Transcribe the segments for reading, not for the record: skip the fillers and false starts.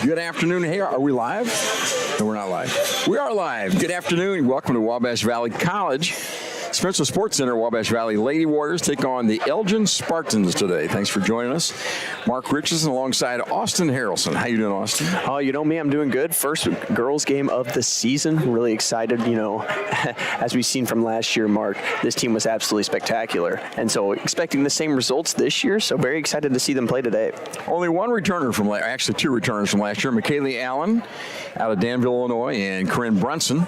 Good afternoon. Hey, are we live? No, we're not live. We are live. Good afternoon. Welcome to Wabash Valley College. Spencer Sports Center, Wabash Valley Lady Warriors take on the Elgin Spartans today. Thanks for joining us. Mark Richardson alongside Austin Harrelson. How you doing, Austin? Oh, you know me, I'm doing good. First girls game of the season. Really excited, as we've seen from last year, Mark, this team was absolutely spectacular. And so expecting the same results this year, so very excited to see them play today. Only one returner from actually two returners from last year, McKaylee Allen out of Danville, Illinois, and Corinne Brunson.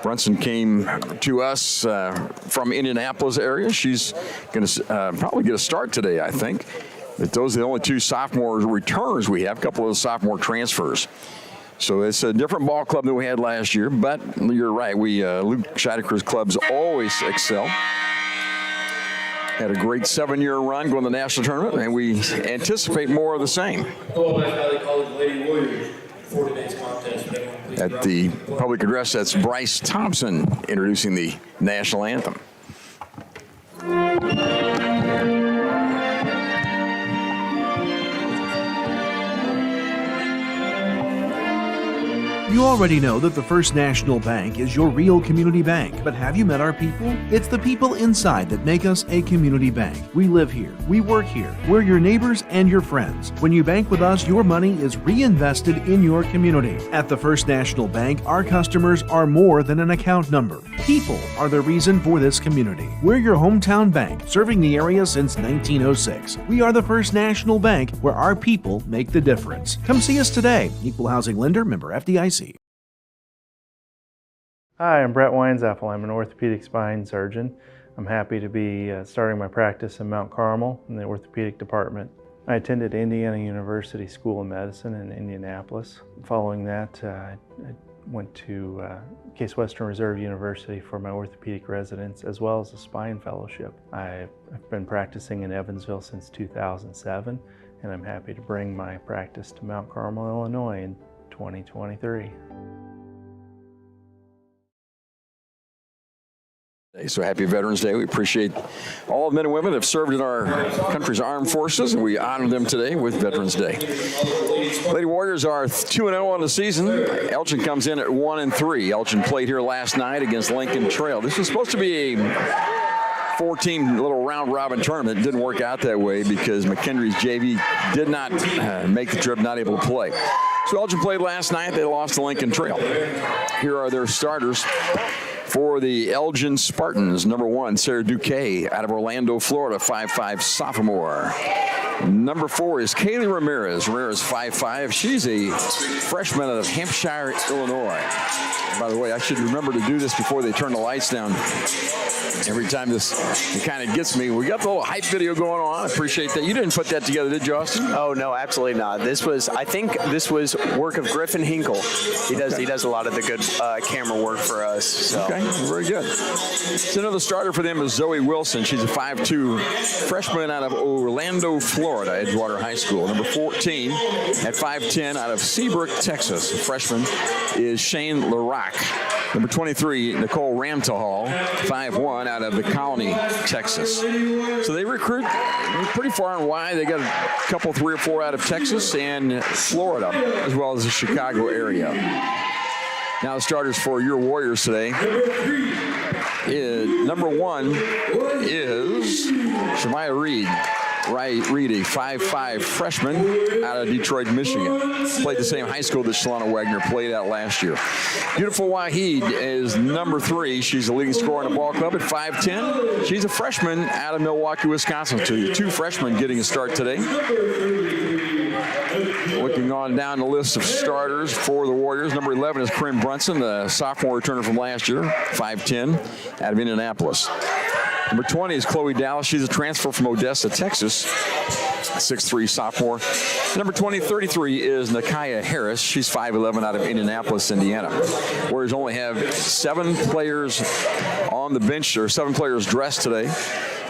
Brunson came to us from Indianapolis area. She's going to probably get a start today, I think. But those are the only two sophomore returners we have, a couple of sophomore transfers. So it's a different ball club than we had last year, but you're right. Luke Scheideker's clubs always excel. Had a great 7-year run going to the national tournament, and we anticipate more of the same. Wabash Valley College Lady Warriors, 4 today's contest. At the public address, that's Bryce Thompson introducing the national anthem. You already know that the First National Bank is your real community bank, but have you met our people? It's the people inside that make us a community bank. We live here, we work here, we're your neighbors and your friends. When you bank with us, your money is reinvested in your community. At the First National Bank, our customers are more than an account number. People are the reason for this community. We're your hometown bank, serving the area since 1906. We are the First National Bank, where our people make the difference. Come see us today. Equal Housing Lender, member FDIC. Hi, I'm Brett Weinzappel. I'm an orthopedic spine surgeon. I'm happy to be starting my practice in Mount Carmel in the orthopedic department. I attended Indiana University School of Medicine in Indianapolis. Following that, I went to Case Western Reserve University for my orthopedic residence as well as a spine fellowship. I've been practicing in Evansville since 2007, and I'm happy to bring my practice to Mount Carmel, Illinois in 2023. So happy Veterans Day. We appreciate all the men and women that have served in our country's armed forces, and we honor them today with Veterans Day. Lady Warriors are 2-0 on the season. Elgin comes in at 1-3. Elgin played here last night against Lincoln Trail. This was supposed to be a 14 little round-robin tournament. It didn't work out that way because McKendree's JV did not make the trip, not able to play. So Elgin played last night. They lost to Lincoln Trail. Here are their starters. For the Elgin Spartans, number 1, Sarah Duque out of Orlando, Florida, 5'5" sophomore. Number 4 is Kaylee Ramirez. Ramirez, 5'5". She's a freshman out of Hampshire, Illinois. By the way, I should remember to do this before they turn the lights down. Every time it kind of gets me. We got the little hype video going on. I appreciate that. You didn't put that together, did you, Austin? Oh, no, absolutely not. I think this was work of Griffin Hinkle. He does a lot of the good camera work for us. So. Okay, very good. So another starter for them is Zoe Wilson. She's a 5'2" freshman out of Orlando, Florida, Edgewater High School. Number 14 at 5'10" out of Seabrook, Texas. The freshman is Shane Larock. Number 23, Nicole Ramtahal, 5'1", out of the Colony, Texas. So they recruit pretty far and wide. They got a couple, 3 or 4 out of Texas and Florida, as well as the Chicago area. Now the starters for your Warriors today. Number 1 is Shemaya Reed. Reed, a 5'5" freshman out of Detroit, Michigan. Played the same high school that Shalana Wagner played at last year. Beautiful Waheed is number 3. She's the leading scorer in the ball club at 5'10". She's a freshman out of Milwaukee, Wisconsin. So 2 freshmen getting a start today. Looking on down the list of starters for the Warriors, number 11 is Corinne Brunson, the sophomore returner from last year, 5'10", out of Indianapolis. Number 20 is Chloe Dallas. She's a transfer from Odessa, Texas, 6'3" sophomore. Number 33 is Nakaya Harris. She's 5'11" out of Indianapolis, Indiana. Warriors only have 7 players on the bench, or 7 players dressed today.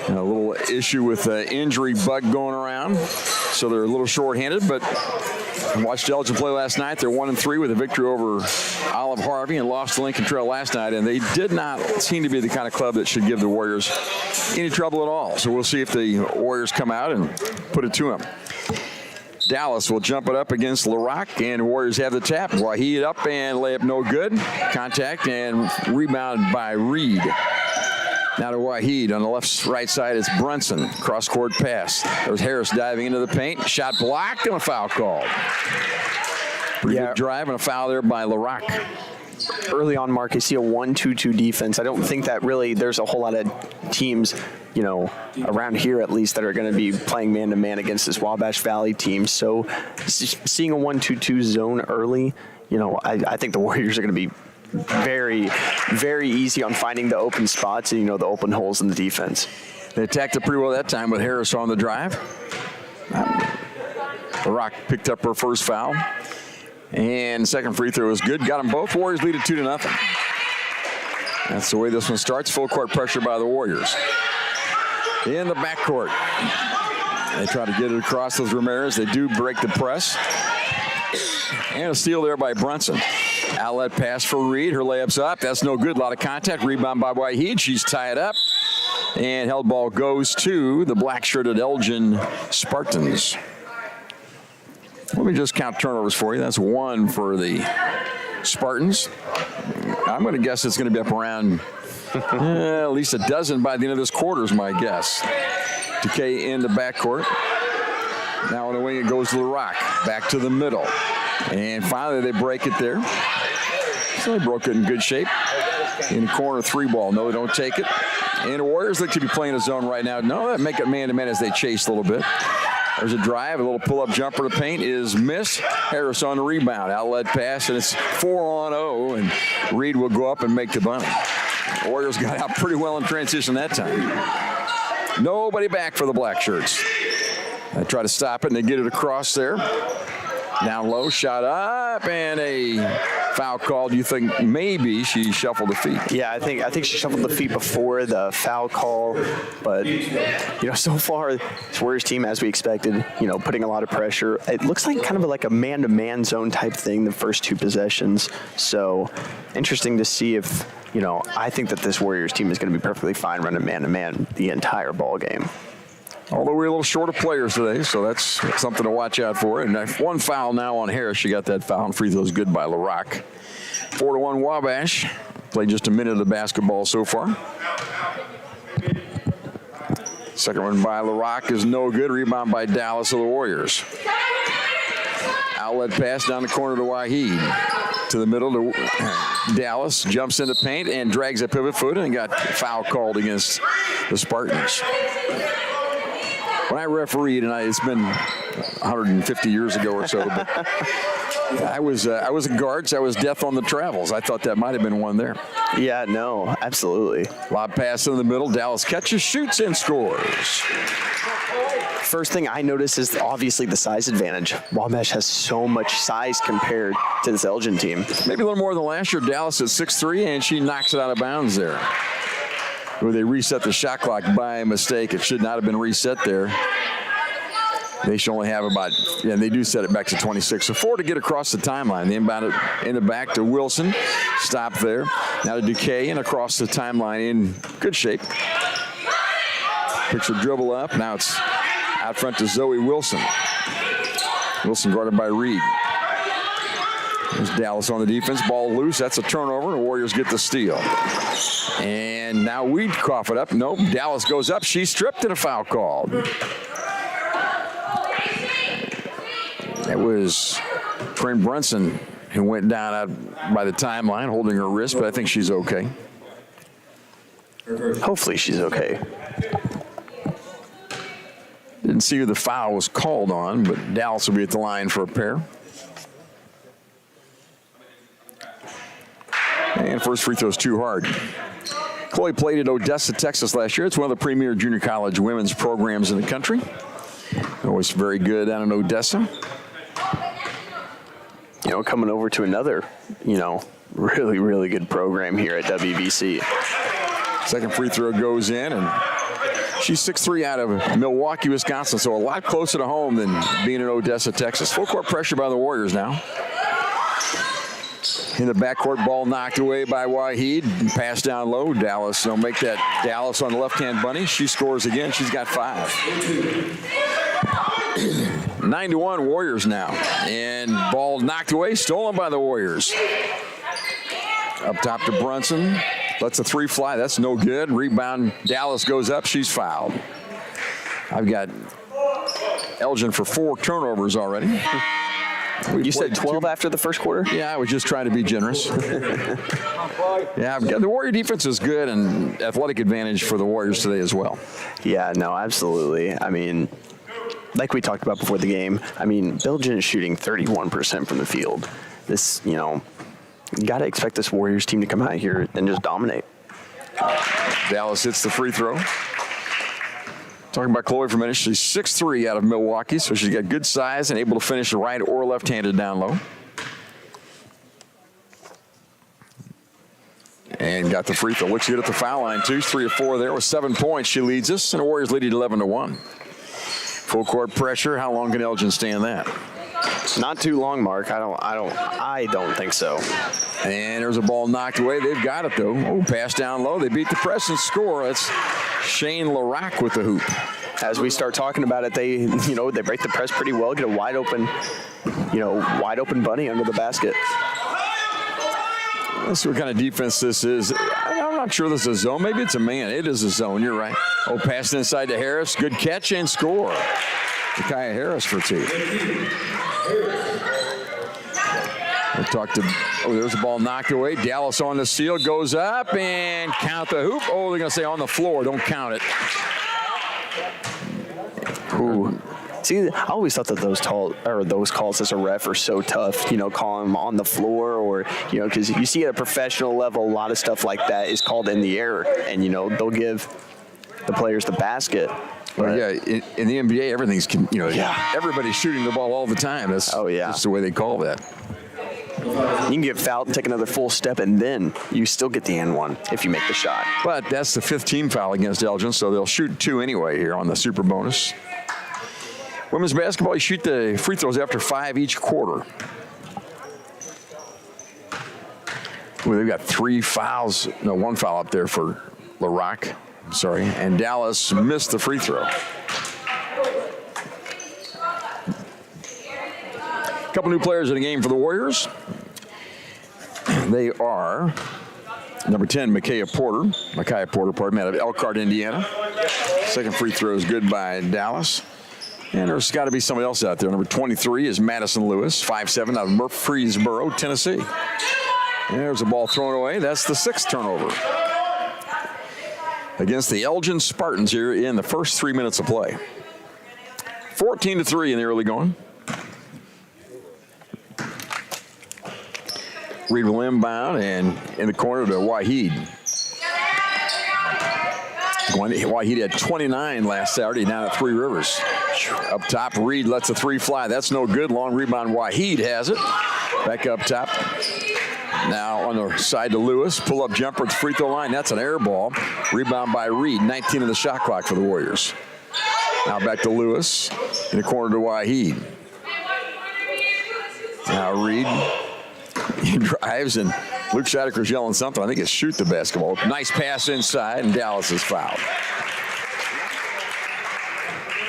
A little issue with the injury bug going around, so they're a little short-handed, but I watched Elgin play last night. They're 1-3 with a victory over Olive Harvey and lost to Lincoln Trail last night, and they did not seem to be the kind of club that should give the Warriors any trouble at all. So we'll see if the Warriors come out and put it to them. Dallas will jump it up against LaRock, and Warriors have the tap. Waheed up and layup no good. Contact and rebound by Reed. Now to Waheed on the right side. It's Brunson. Cross-court pass. There's Harris diving into the paint. Shot blocked and a foul called. Pretty good drive and a foul there by LaRock. Early on, Mark, you see a 1-2-2 defense. I don't think that really there's a whole lot of teams, you know, around here at least, that are going to be playing man-to-man against this Wabash Valley team. So seeing a 1-2-2 zone early, you know, I think the Warriors are going to be very, very easy on finding the open spots and, you know, the open holes in the defense. They attacked it pretty well that time with Harris on the drive. LaRock picked up her first foul. And second free throw was good. Got them both. Warriors lead it 2-0. That's the way this one starts. Full court pressure by the Warriors. In the backcourt. They try to get it across with Ramirez. They do break the press. And a steal there by Brunson. Outlet pass for Reed. Her layup's up. That's no good. A lot of contact. Rebound by Waheed. She's tied up. And held ball goes to the black-shirted Elgin Spartans. Let me just count turnovers for you. That's one for the Spartans. I'm going to guess it's going to be up around at least a dozen by the end of this quarter is my guess. Decay in the backcourt. Now on the wing it goes to LaRock. Back to the middle. And finally they break it there. So they broke it in good shape. In the corner, 3-ball. No, they don't take it. And the Warriors look to be playing a zone right now. No, that make it man-to-man as they chase a little bit. There's a drive, a little pull-up jumper to paint is missed. Harris on the rebound, outlet pass, and it's 4-on-0, and Reed will go up and make the bunny. Warriors got out pretty well in transition that time. Nobody back for the black shirts. They try to stop it, and they get it across there. Down low, shot up, and a foul called. You think maybe she shuffled the feet? Yeah, I think she shuffled the feet before the foul call, but you know, so far this Warriors team, as we expected, you know, putting a lot of pressure. It looks like kind of like a man-to-man zone type thing the first two possessions. So interesting to see if, you know, I think that this Warriors team is going to be perfectly fine running man-to-man the entire ball game. Although we're a little short of players today, so that's something to watch out for. And one foul now on Harris. She got that foul, and free throws good by LaRock. 4-1 Wabash. Played just a minute of the basketball so far. Second one by LaRock is no good. Rebound by Dallas of the Warriors. Outlet pass down the corner to Waheed. To the middle to Dallas. Jumps into paint and drags a pivot foot and got foul called against the Spartans. When I refereed, and it's been 150 years ago or so, but I was a guard, so I was death on the travels. I thought that might have been one there. Yeah, no, absolutely. Lob pass in the middle. Dallas catches, shoots, and scores. First thing I noticed is obviously the size advantage. Wabash has so much size compared to this Elgin team. Maybe a little more than last year. Dallas is 6'3", and she knocks it out of bounds there. Where they reset the shot clock by mistake. It should not have been reset there. They should only have about, and they do set it back to 26. So 4 to get across the timeline. The inbound it in the back to Wilson. Stop there. Now to Decay and across the timeline in good shape. Picks a dribble up. Now it's out front to Zoe Wilson. Wilson guarded by Reed. There's Dallas on the defense. Ball loose. That's a turnover. The Warriors get the steal. And now Weed cough it up. Nope. Dallas goes up. She's stripped and a foul called. That was Corinne Brunson who went down out by the timeline holding her wrist, but I think she's okay. Hopefully she's okay. Didn't see who the foul was called on, but Dallas will be at the line for a pair. And first free throw is too hard. Chloe played at Odessa, Texas last year. It's one of the premier junior college women's programs in the country. Always very good down in Odessa. You know, coming over to another, you know, really, really good program here at WVC. Second free throw goes in, and she's 6'3" out of Milwaukee, Wisconsin, so a lot closer to home than being in Odessa, Texas. Full court pressure by the Warriors now. In the backcourt, ball knocked away by Waheed. Pass down low. Dallas, they'll make that Dallas on the left-hand bunny. She scores again. She's got 5. 9-1 Warriors now. And ball knocked away, stolen by the Warriors. Up top to Brunson. Lets a three fly. That's no good. Rebound. Dallas goes up. She's fouled. I've got Elgin for 4 turnovers already. You said 12 after the first quarter? Yeah, I was just trying to be generous. Yeah, the Warrior defense is good, and athletic advantage for the Warriors today as well. Yeah, no, absolutely. I mean, like we talked about before the game, I mean, Elgin is shooting 31% from the field. This, you got to expect this Warriors team to come out here and just dominate. Dallas hits the free throw. Talking about Chloe for a minute, she's 6'3" out of Milwaukee, so she's got good size and able to finish right or left-handed down low. And got the free throw. Looks good at the foul line, too. 3 of 4 there with 7 points. She leads us, and the Warriors lead it 11-1. Full court pressure. How long can Elgin stand that? Not too long, Mark. I don't think so. And there's a ball knocked away. They've got it, though. Oh, pass down low. They beat the press and score. That's Shane Larac with the hoop. As we start talking about it, they break the press pretty well, get a wide open bunny under the basket. Let's see what kind of defense this is. I'm not sure this is a zone. Maybe it's a man. It is a zone. You're right. Oh, pass inside to Harris. Good catch and score. Micaiah Harris for 2. We'll talk to, there's a ball knocked away. Dallas on the steal, goes up and count the hoop. Oh, they're going to say on the floor. Don't count it. Ooh. See, I always thought that those calls as a ref are so tough, calling them on the floor or, because you see at a professional level, a lot of stuff like that is called in the air and, they'll give the players the basket. Well, yeah, in the NBA, everything's, everybody's shooting the ball all the time. That's the way they call that. You can get fouled and take another full step, and then you still get the N1 if you make the shot. But that's the 5th team foul against Elgin, so they'll shoot 2 anyway here on the super bonus. Women's basketball, you shoot the free throws after 5 each quarter. Well, they've got 3 fouls. No, 1 foul up there for Larac. Sorry. And Dallas missed the free throw. A couple new players in the game for the Warriors. They are number 10, Micaiah Porter, out of Elkhart, Indiana. Second free throw is good by Dallas. And there's got to be somebody else out there. Number 23 is Madison Lewis, 5'7", out of Murfreesboro, Tennessee. And there's a ball thrown away. That's the 6th turnover against the Elgin Spartans here in the first 3 minutes of play. 14-3 in the early going. Reed will inbound and in the corner to Waheed. Waheed had 29 last Saturday, now at 3 Rivers. Up top, Reed lets a 3 fly. That's no good. Long rebound. Waheed has it. Back up top. Now on the side to Lewis. Pull-up jumper at the free throw line. That's an air ball. Rebound by Reed. 19 in the shot clock for the Warriors. Now back to Lewis. In the corner to Waheed. Now Reed. He drives, and Luke Scheidecker's yelling something. I think it's shoot the basketball. Nice pass inside, and Dallas is fouled.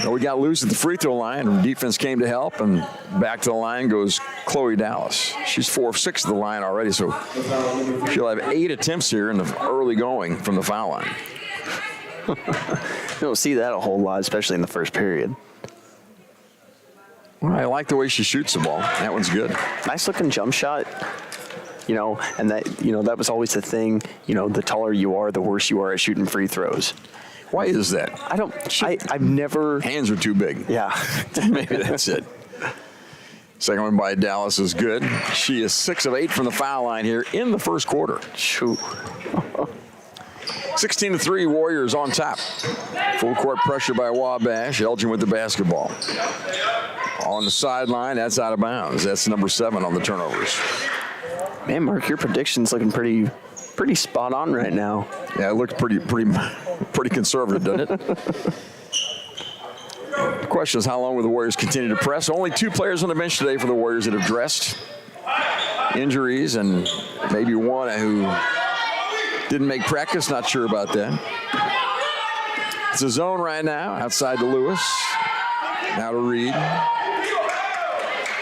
Well, we got loose at the free throw line, and defense came to help, and back to the line goes Chloe Dallas. She's 4 of 6 at the line already, so she'll have 8 attempts here in the early going from the foul line. You don't see that a whole lot, especially in the first period. Well, I like the way she shoots the ball. That one's good. Nice looking jump shot. And that was always the thing. The taller you are, the worse you are at shooting free throws. Why is that? I've never. Hands are too big. Yeah. Maybe that's it. Second one by Dallas is good. She is 6 of 8 from the foul line here in the first quarter. Shoot. 16-3, Warriors on top. Full court pressure by Wabash. Elgin with the basketball. On the sideline, that's out of bounds. That's number 7 on the turnovers. Man, Mark, your prediction's looking pretty spot on right now. Yeah, it looked pretty conservative, doesn't it? The question is, how long will the Warriors continue to press? Only 2 players on the bench today for the Warriors that have dressed. Injuries, and maybe one who didn't make practice. Not sure about that. It's a zone right now. Outside to Lewis. Now to Reed.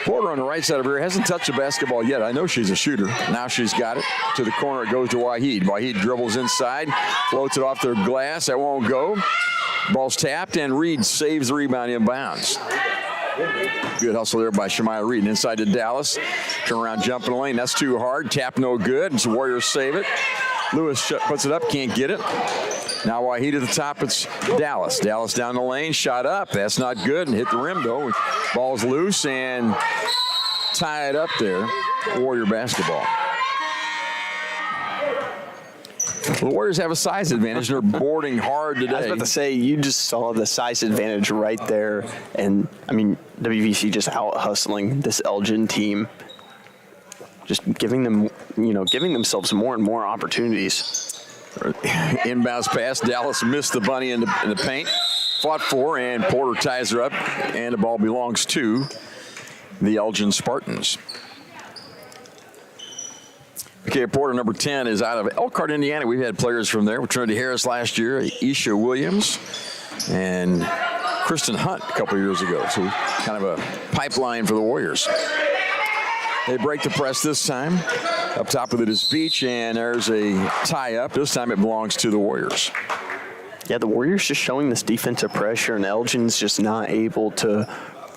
Porter on the right side of her hasn't touched the basketball yet. I know she's a shooter. Now she's got it. To the corner, it goes to Waheed. Waheed dribbles inside, floats it off the glass. That won't go. Ball's tapped, and Reed saves the rebound inbounds. Good hustle there by Shemaya Reed. And inside to Dallas. Turn around, jump in the lane. That's too hard. Tap no good. The Warriors save it. Lewis puts it up, can't get it. Now Waheed at the top, it's Dallas. Dallas down the lane, shot up. That's not good, and hit the rim, though. Ball's loose, and tie it up there. Warrior basketball. The Warriors have a size advantage. They're boarding hard today. I was about to say, you just saw the size advantage right there. And, I mean, WVC just out-hustling this Elgin team. Just giving them, giving themselves more and more opportunities. Inbounds pass. Dallas missed the bunny in the paint. Fought for, and Porter ties her up. And the ball belongs to the Elgin Spartans. Okay, Porter, number 10, is out of Elkhart, Indiana. We've had players from there. Trinity Harris last year, Isha Williams, and Kristen Hunt a couple years ago. So kind of a pipeline for the Warriors. They break the press this time. Up top with it is Beach, and there's a tie-up. This time it belongs to the Warriors. Yeah, the Warriors just showing this defensive pressure, and Elgin's just not able to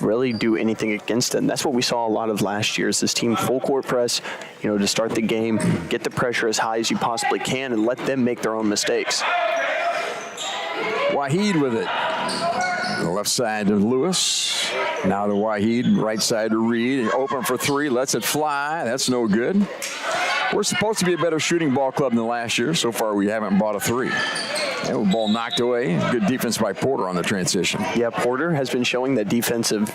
really do anything against it. And that's what we saw a lot of last year is this team full court press, to start the game, get the pressure as high as you possibly can, and let them make their own mistakes. Waheed with it. The left side to Lewis. Now to Waheed, right side to Reed. Open for three, lets it fly. That's no good. We're supposed to be a better shooting ball club than last year. So far, we haven't bought a three. And the ball knocked away. Good defense by Porter on the transition. Yeah, Porter has been showing that defensive,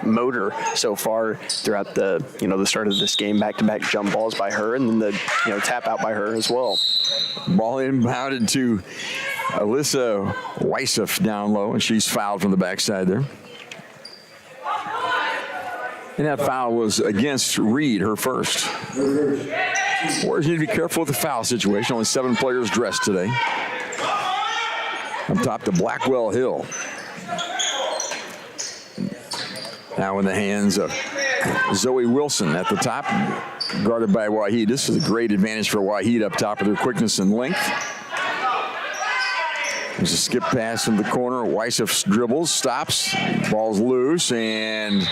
motor so far throughout the, the start of this game. Back-to-back jump balls by her, and then the, tap out by her as well. Ball inbounded to Alyssa Weissef down low, and she's fouled from the backside there. And that foul was against Reed, her first. Warriors need to be careful with the foul situation. Only 7 players dressed today. Up top to Blackwell Hill. Now in the hands of Zoe Wilson at the top, guarded by Waheed. This is a great advantage for Waheed up top with her quickness and length. There's a skip pass in the corner. Weissef dribbles, stops, ball's loose, and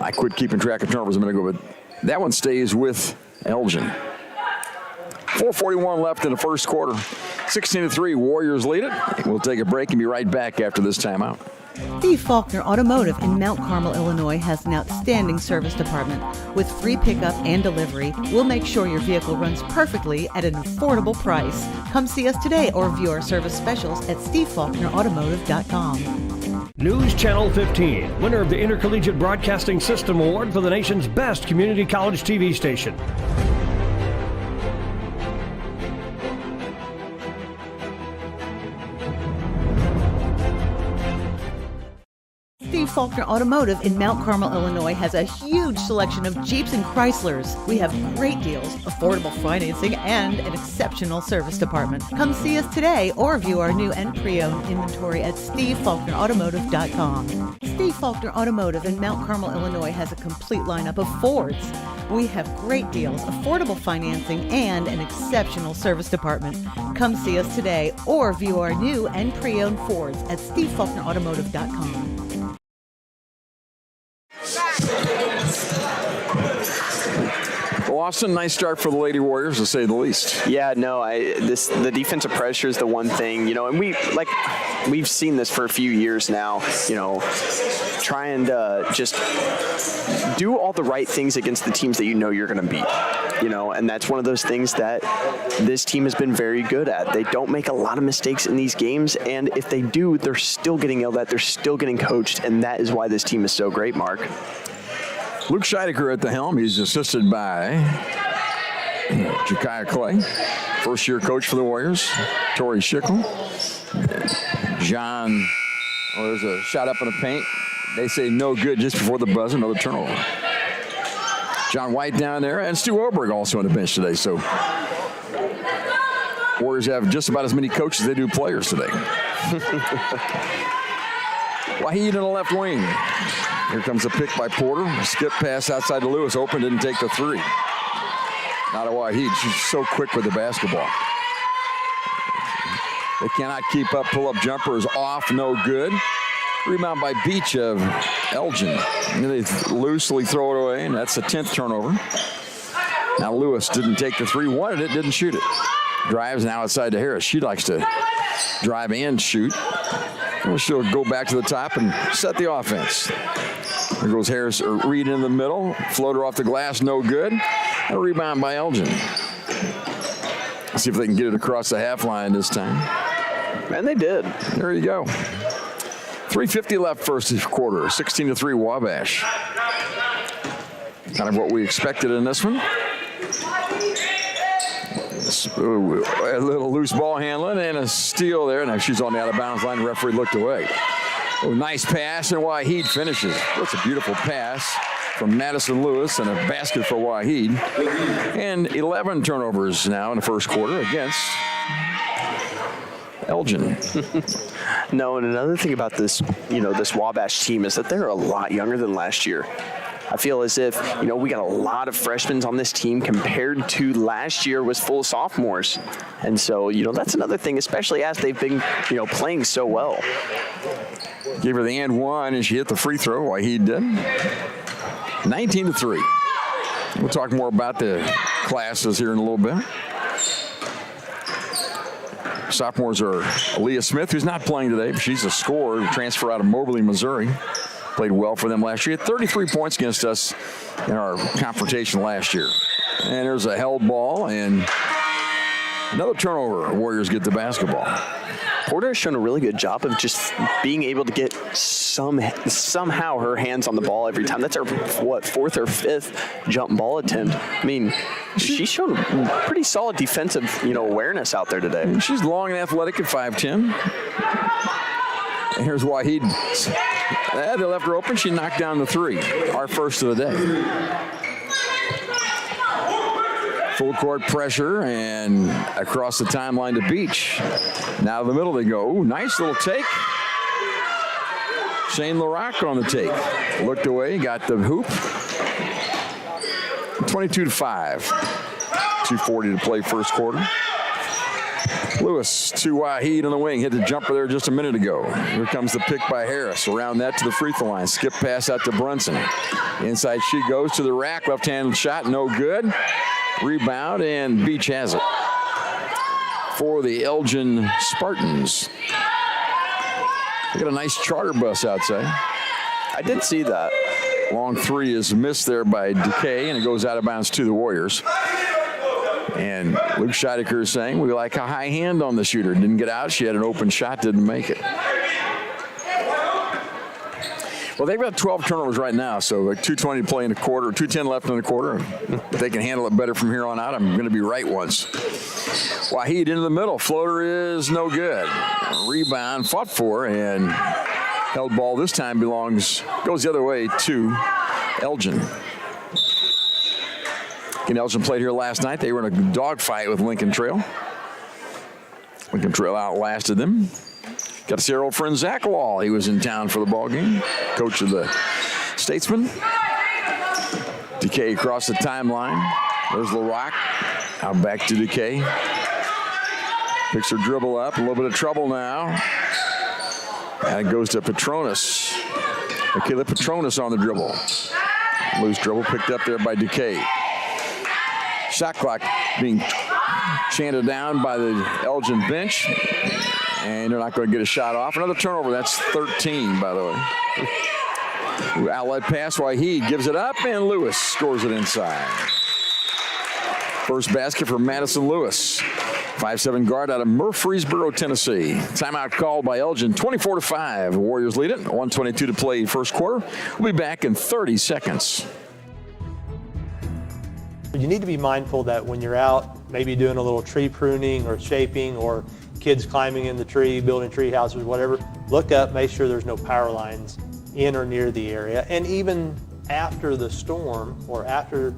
I quit keeping track of turnovers a minute ago, but that one stays with Elgin. 4:41 left in the first quarter. 16-3, Warriors lead it. We'll take a break and be right back after this timeout. Steve Faulkner Automotive in Mount Carmel, Illinois has an outstanding service department. With free pickup and delivery, we'll make sure your vehicle runs perfectly at an affordable price. Come see us today or view our service specials at stevefaulknerautomotive.com. News Channel 15, winner of the Intercollegiate Broadcasting System Award for the nation's best community college TV station. Steve Faulkner Automotive in Mount Carmel, Illinois has a huge selection of Jeeps and Chryslers. We have great deals, affordable financing, and an exceptional service department. Come see us today or view our new and pre-owned inventory at stevefaulknerautomotive.com. Steve Faulkner Automotive in Mount Carmel, Illinois has a complete lineup of Fords. We have great deals, affordable financing, and an exceptional service department. Come see us today or view our new and pre-owned Fords at stevefaulknerautomotive.com. Well, Austin, nice start for the Lady Warriors, to say the least. Yeah, no, the defensive pressure is the one thing, and we've seen this for a few years now, trying to just do all the right things against the teams that you're going to beat, and that's one of those things that this team has been very good at. They don't make a lot of mistakes in these games, and if they do, they're still getting yelled at, they're still getting coached, and that is why this team is so great, Mark. Luke Scheidecker at the helm. He's assisted by Jekiah Clay, first-year coach for the Warriors. Tori Schickel. John, there's a shot up in the paint. They say no good just before the buzzer, another turnover. John White down there, and Stu Oberg also on the bench today. So Warriors have just about as many coaches as they do players today. Waheed in the left wing. Here comes a pick by Porter. Skip pass outside to Lewis. Open, didn't take the three. Not a Waheed. She's so quick with the basketball. They cannot keep up. Pull-up jumper is off, no good. Rebound by Beach of Elgin. And they loosely throw it away, and that's the 10th turnover. Now Lewis didn't take the three, wanted it, didn't shoot it. Drives now outside to Harris. She likes to drive and shoot. Well, she'll go back to the top and set the offense. There goes Harris, or Reed in the middle. Floater off the glass, no good. A rebound by Elgin. Let's see if they can get it across the half line this time. And they did. There you go. 3:50 left first quarter. 16-3 Wabash. Kind of what we expected in this one. A little loose ball handling and a steal there. Now she's on the out-of-bounds line. The referee looked away. Oh, nice pass, and Waheed finishes. That's a beautiful pass from Madison Lewis and a basket for Waheed. And 11 turnovers now in the first quarter against Elgin. No, and another thing about this, this Wabash team is that they're a lot younger than last year. I feel as if, we got a lot of freshmen on this team compared to last year was full of sophomores. And so, that's another thing, especially as they've been, playing so well. Gave her the and one, and she hit the free throw. Waheed did. 19-3. We'll talk more about the classes here in a little bit. Sophomores are Aaliyah Smith, who's not playing today, but she's a scorer, transfer out of Moberly, Missouri. Played well for them last year. 33 points against us in our confrontation last year. And there's a held ball and another turnover. Warriors get the basketball. Porter has shown a really good job of just being able to get somehow her hands on the ball every time. That's her, fourth or fifth jump ball attempt. I mean, she's shown pretty solid defensive, awareness out there today. She's long and athletic at 5'10". And here's Waheed. They left her open. She knocked down the three. Our first of the day. Full court pressure and across the timeline to Beach. Now in the middle they go. Ooh, nice little take. Shane LaRock on the take. Looked away, got the hoop. 22-5. 2:40 to play first quarter. Lewis to Waheed on the wing. Hit the jumper there just a minute ago. Here comes the pick by Harris. Around that to the free throw line. Skip pass out to Brunson. Inside she goes to the rack. Left-hand shot, no good. Rebound, and Beach has it for the Elgin Spartans. They got a nice charter bus outside. I did see that. Long three is missed there by Decay, and it goes out of bounds to the Warriors. And Luke Scheidecker is saying, we like a high hand on the shooter. Didn't get out. She had an open shot, didn't make it. Well, they've got 12 turnovers right now, so like 2:20 to play in the quarter, 2:10 left in the quarter. If they can handle it better from here on out, I'm going to be right once. Waheed into the middle. Floater is no good. Rebound, fought for, and held ball this time goes the other way to Elgin. And Elgin played here last night. They were in a dogfight with Lincoln Trail. Lincoln Trail outlasted them. Got to see our old friend Zach Law. He was in town for the ball game. Coach of the Statesman. Decay across the timeline. There's LaRock. Out back to Decay. Picks her dribble up. A little bit of trouble now. And it goes to Petronas. Michaela Petronas on the dribble. Loose dribble picked up there by Decay. Shot clock being chanted down by the Elgin bench. And they're not going to get a shot off. Another turnover. That's 13, by the way. Outlet pass. Waheed gives it up, and Lewis scores it inside. First basket for Madison Lewis. 5'7" guard out of Murfreesboro, Tennessee. Timeout called by Elgin. 24-5. Warriors lead it. 1:22 to play first quarter. We'll be back in 30 seconds. You need to be mindful that when you're out, maybe doing a little tree pruning or shaping, or kids climbing in the tree, building tree houses, whatever, look up, make sure there's no power lines in or near the area. And even after the storm or after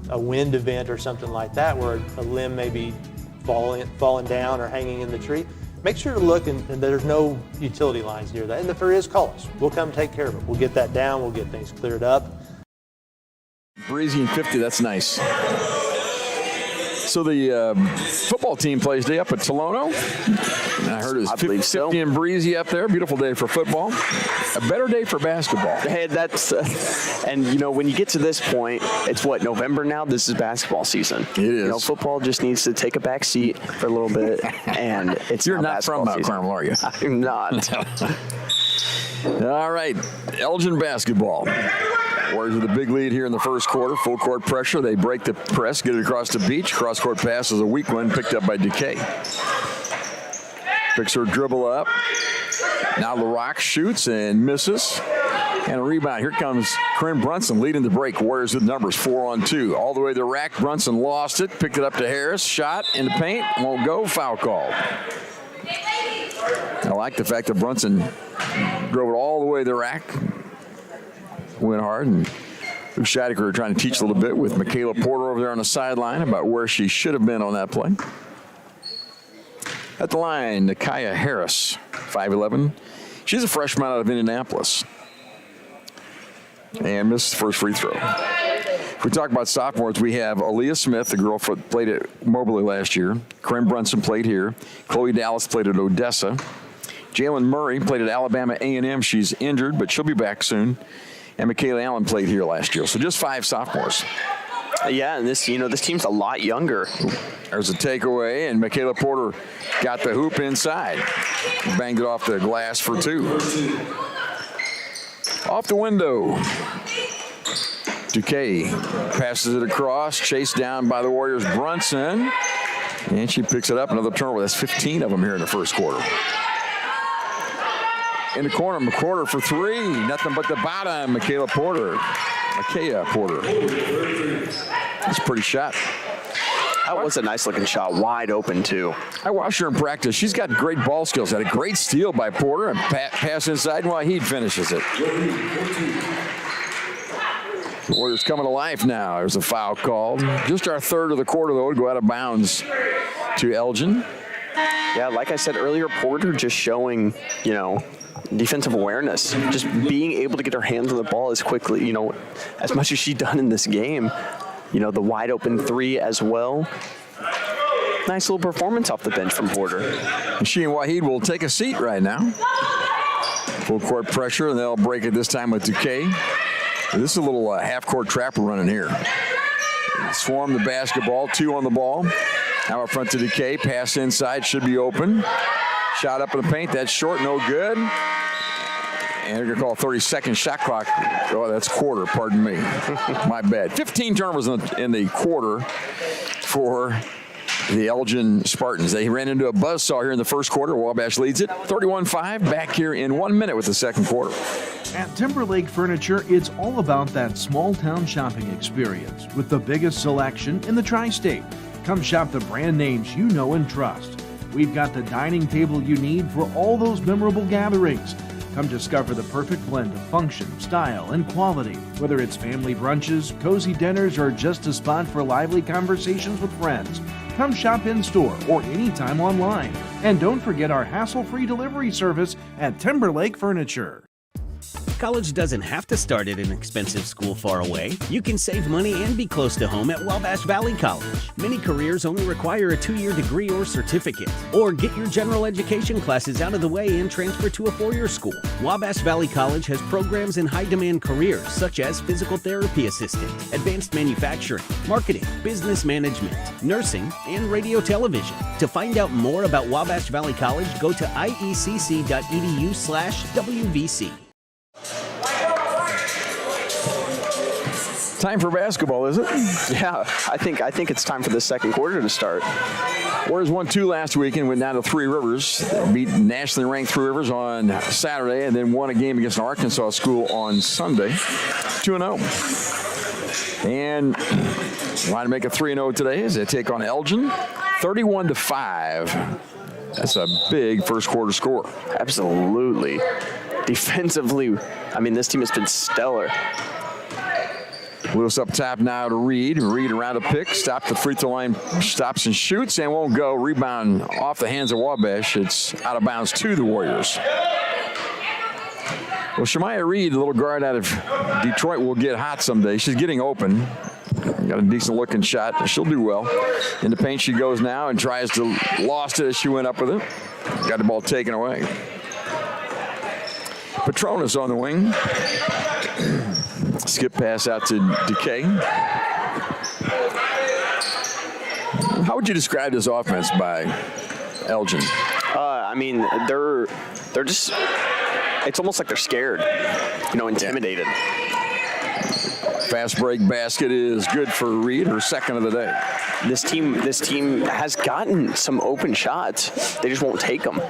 a wind event or something like that, where a limb may be falling down or hanging in the tree, make sure to look and there's no utility lines near that. And if there is, call us. We'll come take care of it. We'll get that down. We'll get things cleared up. Breezy and 50, that's nice. So the football team plays day up at Tolono. And I heard it was 50 and breezy up there. Beautiful day for football. A better day for basketball. Hey, that's and when you get to this point, it's what, November now? This is basketball season. It is. Football just needs to take a back seat for a little bit, and it's You're not from Mount Carmel, are you? I'm not. All right, Elgin basketball. Warriors with a big lead here in the first quarter. Full court pressure. They break the press, get it across the beach. Cross court pass is a weak one, picked up by Decay. Picks her dribble up. Now LaRock shoots and misses. And a rebound. Here comes Corinne Brunson leading the break. Warriors with numbers 4-on-2. All the way to the rack. Brunson lost it. Picked it up to Harris. Shot in the paint. Won't go. Foul called. I like the fact that Brunson drove it all the way to the rack. Went hard, and Luke Scheidegger trying to teach a little bit with Michaela Porter over there on the sideline about where she should have been on that play. At the line, Nakaya Harris, 5'11". She's a freshman out of Indianapolis. And missed the first free throw. If we talk about sophomores, we have Aaliyah Smith, the girl that played at Moberly last year. Corinne Brunson played here. Chloe Dallas played at Odessa. Jalen Murray played at Alabama A&M. She's injured, but she'll be back soon. And Michaela Allen played here last year. So just 5 sophomores. Yeah, and this team's a lot younger. There's a takeaway, and Michaela Porter got the hoop inside. Banged it off the glass for 2. Off the window. Decay passes it across, chased down by the Warriors' Brunson. And she picks it up, another turnover. That's 15 of them here in the first quarter. In the corner, McCorder for 3. Nothing but the bottom. Michaela Porter. That's a pretty shot. That was a nice-looking shot. Wide open, too. I watched her in practice. She's got great ball skills. Had a great steal by Porter and pass inside, and Waheed finishes it. The Warriors coming to life now. There's a foul called. Just our third of the quarter, though, to go out of bounds to Elgin. Yeah, like I said earlier, Porter just showing, defensive awareness, just being able to get her hands on the ball as quickly, as much as she's done in this game. The wide open 3 as well. Nice little performance off the bench from Porter. And she and Waheed will take a seat right now. Full court pressure, and they'll break it this time with Decay. This is a little half-court trap we're running here. Swarm the basketball, 2 on the ball. Now up front to Decay, pass inside, should be open. Shot up in the paint, that's short, no good. And they're going to call a 30-second shot clock. Oh, that's quarter, pardon me. My bad. 15 turnovers in the quarter for the Elgin Spartans. They ran into a buzzsaw here in the first quarter. Wabash leads it 31-5. Back here in 1 minute with the second quarter. At Timberlake Furniture, it's all about that small-town shopping experience with the biggest selection in the tri-state. Come shop the brand names you know and trust. We've got the dining table you need for all those memorable gatherings. Come discover the perfect blend of function, style, and quality. Whether it's family brunches, cozy dinners, or just a spot for lively conversations with friends, come shop in-store or anytime online. And don't forget our hassle-free delivery service at Timberlake Furniture. College doesn't have to start at an expensive school far away. You can save money and be close to home at Wabash Valley College. Many careers only require a 2-year degree or certificate. Or get your general education classes out of the way and transfer to a 4-year school. Wabash Valley College has programs in high-demand careers such as physical therapy assistant, advanced manufacturing, marketing, business management, nursing, and radio television. To find out more about Wabash Valley College, go to iecc.edu/WVC. Time for basketball, is it? Yeah, I think it's time for the second quarter to start. Warriors won 2 last week and went down to 3 Rivers. They beat nationally ranked 3 Rivers on Saturday and then won a game against an Arkansas school on Sunday. 2-0. And want to make a 3-0 today as they take on Elgin. 31-5. That's a big first quarter score. Absolutely. Defensively, this team has been stellar. Lewis up top now to Reed. Reed around a pick. Stop the free throw line. Stops and shoots and won't go. Rebound off the hands of Wabash. It's out of bounds to the Warriors. Well, Shemaya Reed, a little guard out of Detroit, will get hot someday. She's getting open. Got a decent looking shot. She'll do well. In the paint she goes now and tries to lost it as she went up with it. Got the ball taken away. Petronas on the wing. Skip pass out to Decay. How would you describe this offense by Elgin? I mean, they're just, it's almost like they're scared, intimidated. Fast break basket is good for Reed, her second of the day. This team has gotten some open shots. They just won't take them.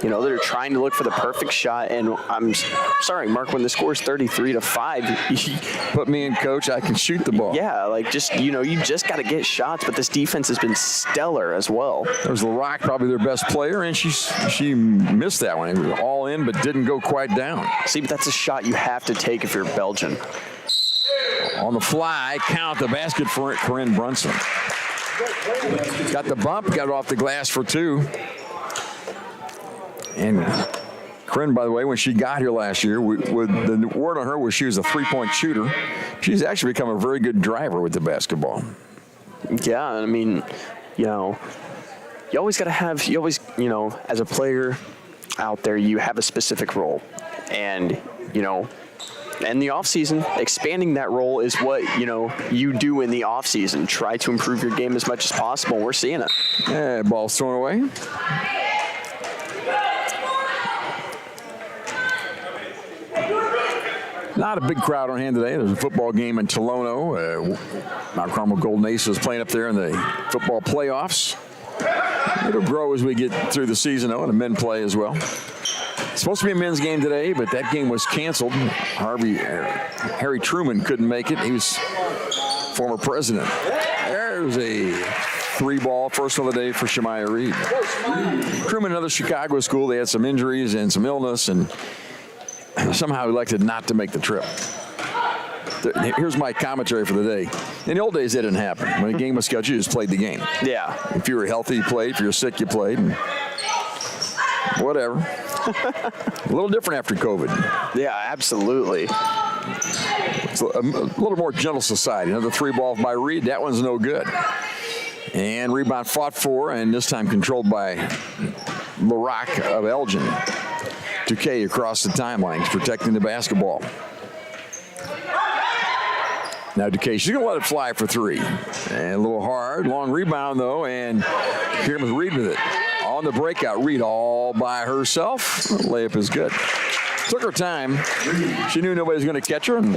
They're trying to look for the perfect shot, and I'm sorry, Mark, when the score is 33-5, put me in, coach. I can shoot the ball. Yeah, you just got to get shots, but this defense has been stellar as well. There's LaRock, probably their best player, and she missed that one. It was all in, but didn't go quite down. See, but that's a shot you have to take if you're Belgian. On the fly, count the basket for Corinne Brunson. Got the bump, got it off the glass for two. And Corinne, by the way, when she got here last year, with the word on her was she was a three-point shooter. She's actually become a very good driver with the basketball. Yeah, I mean, you always got to have, as a player out there, you have a specific role. And, in the offseason, expanding that role is what, you do in the offseason. Try to improve your game as much as possible. We're seeing it. Yeah, ball's thrown away. Not a big crowd on hand today. There's a football game in Tolono. Mount Carmel Golden Aces playing up there in the football playoffs. It'll grow as we get through the season, though, and the men play as well. It's supposed to be a men's game today, but that game was canceled. Harry Truman couldn't make it. He was former president. There's a three-ball, first one of the day for Shemaya Reed. Truman, another Chicago school. They had some injuries and some illness, and somehow elected not to make the trip. Here's my commentary for the day. In the old days, that didn't happen. When a game was scheduled, you just played the game. Yeah. If you were healthy, you played. If you were sick, you played. And whatever. A little different after COVID. Yeah, absolutely. It's a little more gentle society. Another three ball by Reed. That one's no good. And rebound fought for, and this time controlled by LaRock of Elgin. Duque across the timeline, protecting the basketball. Now Duque, she's going to let it fly for three. And a little hard, long rebound though, and here with Reed with it. On the breakout, Reed all by herself. Layup is good. Took her time. She knew nobody was going to catch her and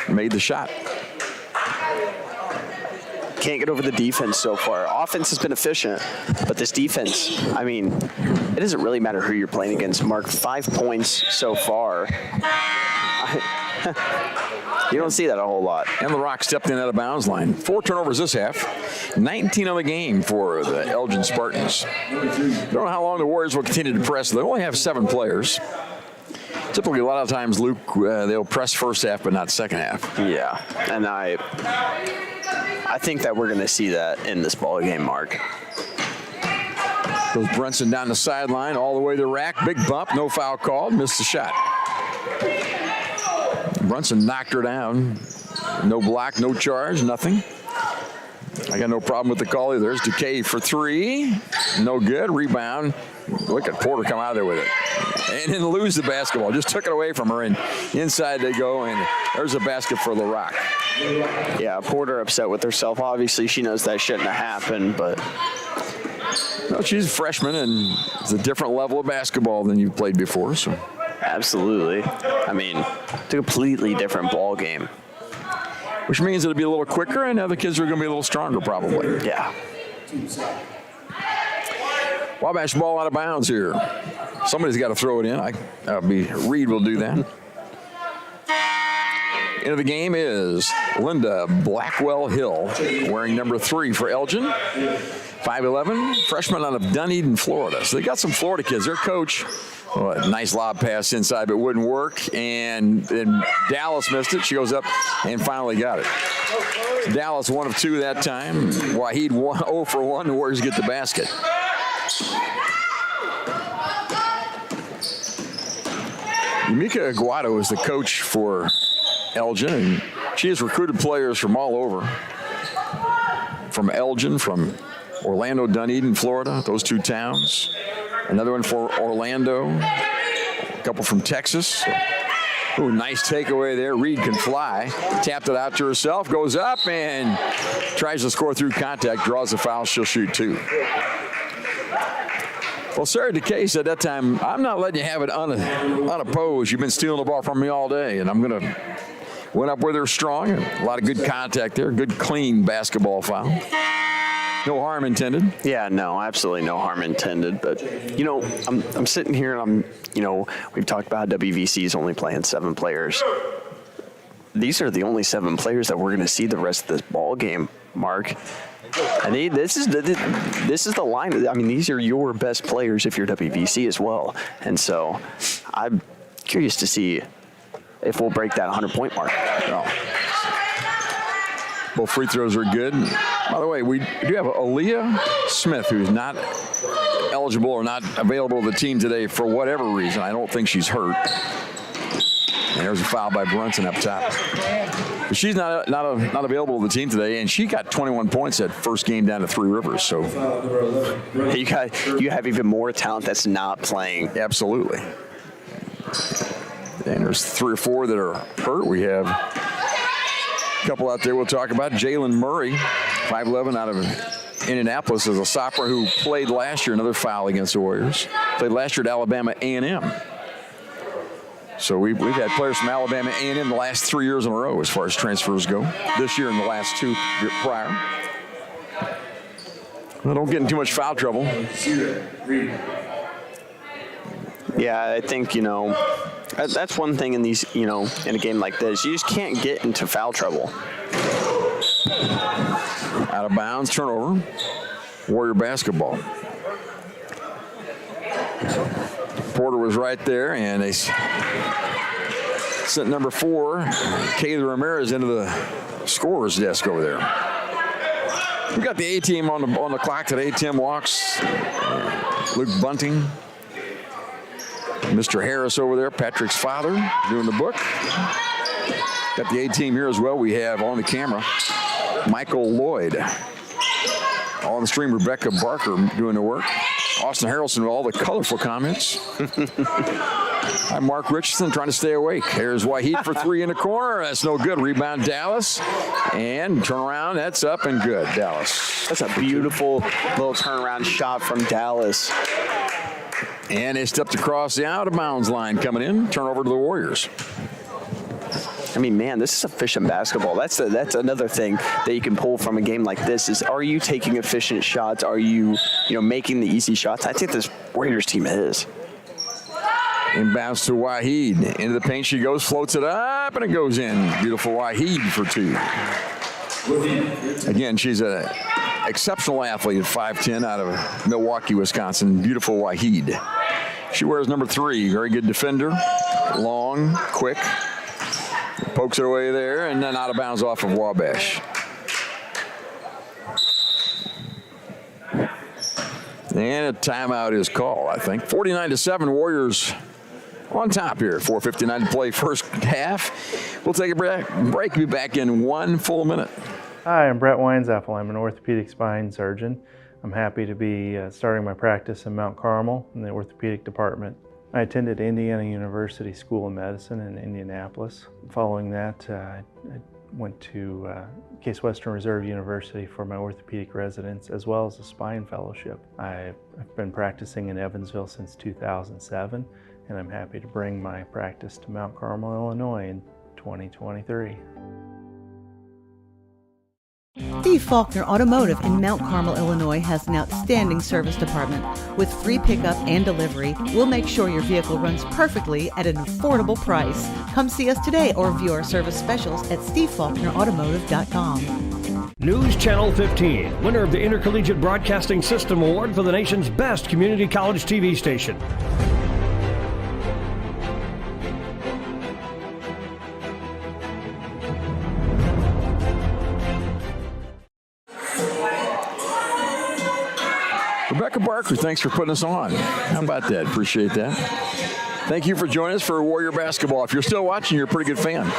made the shot. Can't get over the defense so far. Offense has been efficient, but this defense, I mean, it doesn't really matter who you're playing against. Mark, 5 points so far. You don't see that a whole lot. And LaRock stepped in out of bounds line. 4 turnovers this half. 19 on the game for the Elgin Spartans. Don't know how long the Warriors will continue to press. They only have 7 players. Typically, a lot of times, Luke, they'll press first half, but not second half. Yeah, and I think that we're going to see that in this ball game, Mark. Goes Brunson down the sideline, all the way to the rack. Big bump, no foul called, missed the shot. Brunson knocked her down. No block, no charge, nothing. I got no problem with the call either. There's Duque for 3. No good. Rebound. Look at Porter come out of there with it. And then lose the basketball. Just took it away from her, and inside they go, and there's a basket for LaRock. Yeah, Porter upset with herself. Obviously, she knows that shouldn't have happened, but... No, she's a freshman, and it's a different level of basketball than you've played before. So, absolutely. I mean, it's a completely different ball game. Which means it'll be a little quicker, and other kids are going to be a little stronger, probably. Yeah. Wabash ball out of bounds here. Somebody's got to throw it in. Reed will do that. Into the game is Linda Blackwell Hill, wearing number 3 for Elgin. 5'11", freshman out of Dunedin, Florida. So they got some Florida kids. Their coach, nice lob pass inside, but wouldn't work. And Dallas missed it. She goes up and finally got it. Dallas 1 of 2 that time. Waheed 0 for 1. The Warriors get the basket. Yumika Aguado is the coach for Elgin, and she has recruited players from all over. From Elgin, from Orlando, Dunedin, Florida, those 2 towns. Another one for Orlando. A couple from Texas. Ooh, nice takeaway there. Reed can fly. Tapped it out to herself, goes up and tries to score through contact, draws the foul, she'll shoot 2. Well, Sarah DeCase at that time, I'm not letting you have it unopposed. You've been stealing the ball from me all day, and I'm going to went up with her strong. A lot of good contact there. Good, clean basketball foul. No harm intended. Yeah, no, absolutely no harm intended. But, you know, I'm sitting here and we've talked about WVC is only playing 7 players. These are the only 7 players that we're going to see the rest of this ball game, Mark. And this is the line. I mean, these are your best players if you're WVC as well. And so I'm curious to see if we'll break that 100-point mark. Oh. Both free throws are good. By the way, we do have Aaliyah Smith, who's not eligible or not available to the team today for whatever reason. I don't think she's hurt. And there's a foul by Brunson up top. But she's not available to the team today, and she got 21 points that first game down to Three Rivers. So you have even more talent that's not playing. Absolutely. And there's 3 or 4 that are hurt. We have a couple out there we'll talk about. Jalen Murray, 5'11", out of Indianapolis, is a sophomore who played last year. Another foul against the Warriors. Played last year at Alabama A&M. So we've had players from Alabama A&M the last 3 years in a row as far as transfers go. This year and the last 2 prior. Well, don't get in too much foul trouble. Yeah, I think, that's one thing in these, in a game like this. You just can't get into foul trouble. Out of bounds, turnover. Warrior basketball. Porter was right there, and they sent number 4, Kayla Ramirez, into the scorer's desk over there. We got the A-team on the clock today. Tim Walks, Luke Bunting, Mr. Harris over there, Patrick's father, doing the book. Got the A-team here as well. We have on the camera Michael Lloyd. On the stream, Rebecca Barker doing the work. Austin Harrelson with all the colorful comments. I'm Mark Richardson trying to stay awake. Here's Waheed for 3 in the corner. That's no good. Rebound Dallas. And turn around. That's up and good. Dallas. That's a beautiful little turnaround shot from Dallas. And they stepped across the out-of-bounds line coming in. Turnover to the Warriors. I mean, man, this is efficient basketball. That's another thing that you can pull from a game like this is, are you taking efficient shots? Are you, making the easy shots? I think this Warriors team is. Inbounds to Waheed. Into the paint she goes, floats it up, and it goes in. Beautiful Waheed for 2. Again, she's an exceptional athlete at 5'10", out of Milwaukee, Wisconsin. Beautiful Waheed. She wears number 3. Very good defender. Long, quick. Pokes it away there, and then out of bounds off of Wabash. And a timeout is called, I think. 49-7, Warriors on top here. 4:59 to play first half. We'll take a break. Be back in 1 full minute. Hi, I'm Brett Weinzapfel. I'm an orthopedic spine surgeon. I'm happy to be starting my practice in Mount Carmel in the orthopedic department. I attended Indiana University School of Medicine in Indianapolis. Following that, I went to Case Western Reserve University for my orthopedic residence as well as a spine fellowship. I've been practicing in Evansville since 2007, and I'm happy to bring my practice to Mount Carmel, Illinois in 2023. Steve Faulkner Automotive in Mount Carmel, Illinois has an outstanding service department. With free pickup and delivery, we'll make sure your vehicle runs perfectly at an affordable price. Come see us today or view our service specials at stevefaulknerautomotive.com. News Channel 15, winner of the Intercollegiate Broadcasting System Award for the nation's best community college TV station. Rebecca Barker, thanks for putting us on. How about that? Appreciate that. Thank you for joining us for Warrior basketball. If you're still watching, you're a pretty good fan.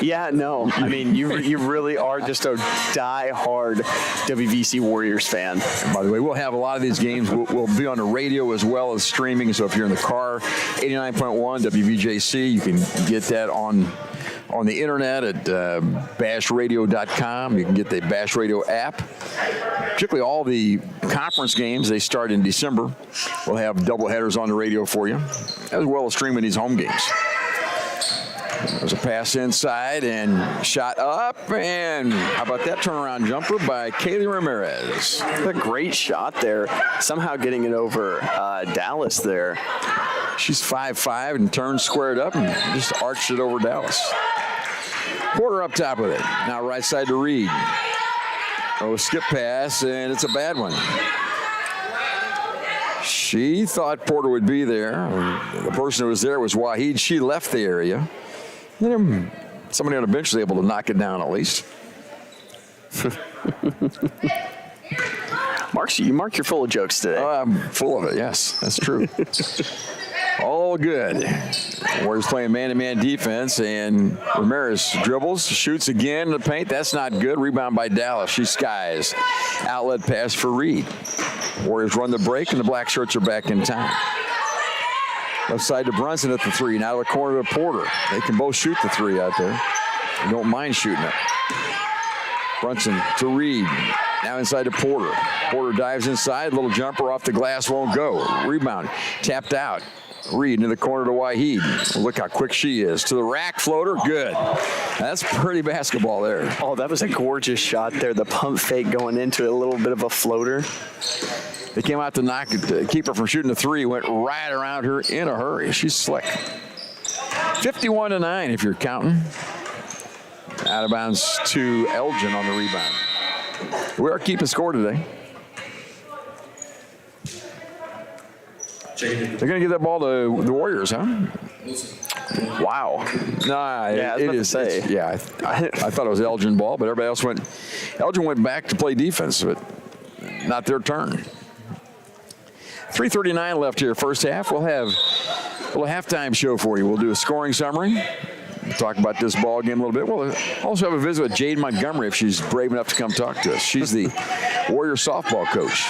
Yeah, no. I mean, you really are just a die-hard WVC Warriors fan. And by the way, we'll have a lot of these games. We'll be on the radio as well as streaming. So if you're in the car, 89.1 WVJC, you can get that on the internet at bashradio.com. You can get the Bash Radio app. Particularly all the conference games, they start in December. We'll have double headers on the radio for you, as well as streaming these home games. There's a pass inside and shot up, and how about that turnaround jumper by Kaylee Ramirez? A great shot there, somehow getting it over Dallas there. She's 5'5" and turned squared up and just arched it over Dallas. Porter up top with it. Now right side to Reed. Oh, skip pass, and it's a bad one. She thought Porter would be there. The person who was there was Waheed. She left the area. Then somebody on the bench was able to knock it down at least. Mark, you're full of jokes today. I'm full of it, yes. That's true. All good. Warriors playing man-to-man defense, and Ramirez dribbles, shoots again in the paint. That's not good. Rebound by Dallas. She skies. Outlet pass for Reed. Warriors run the break, and the black shirts are back in time. Left side to Brunson at the three. Now to the corner to Porter. They can both shoot the three out there. They don't mind shooting it. Brunson to Reed. Now inside to Porter. Porter dives inside. Little jumper off the glass, won't go. Rebound. Tapped out. Reed into the corner to Waheed. Look how quick she is. To the rack floater. Good. That's pretty basketball there. Oh, that was a gorgeous shot there. The pump fake going into a little bit of a floater. They came out to knock it, to keep her from shooting the three. Went right around her in a hurry. She's slick. 51-9 if you're counting. Out of bounds to Elgin on the rebound. We are keeping score today. They're going to give that ball to the Warriors, huh? Wow. Nah, yeah, it is. Yeah, I thought it was Elgin ball, but everybody else went. Elgin went back to play defense, but not their turn. 3:39 left here, first half. We'll have a little halftime show for you. We'll do a scoring summary. We'll talk about this ball game a little bit. We'll also have a visit with Jade Montgomery if she's brave enough to come talk to us. She's the Warrior softball coach.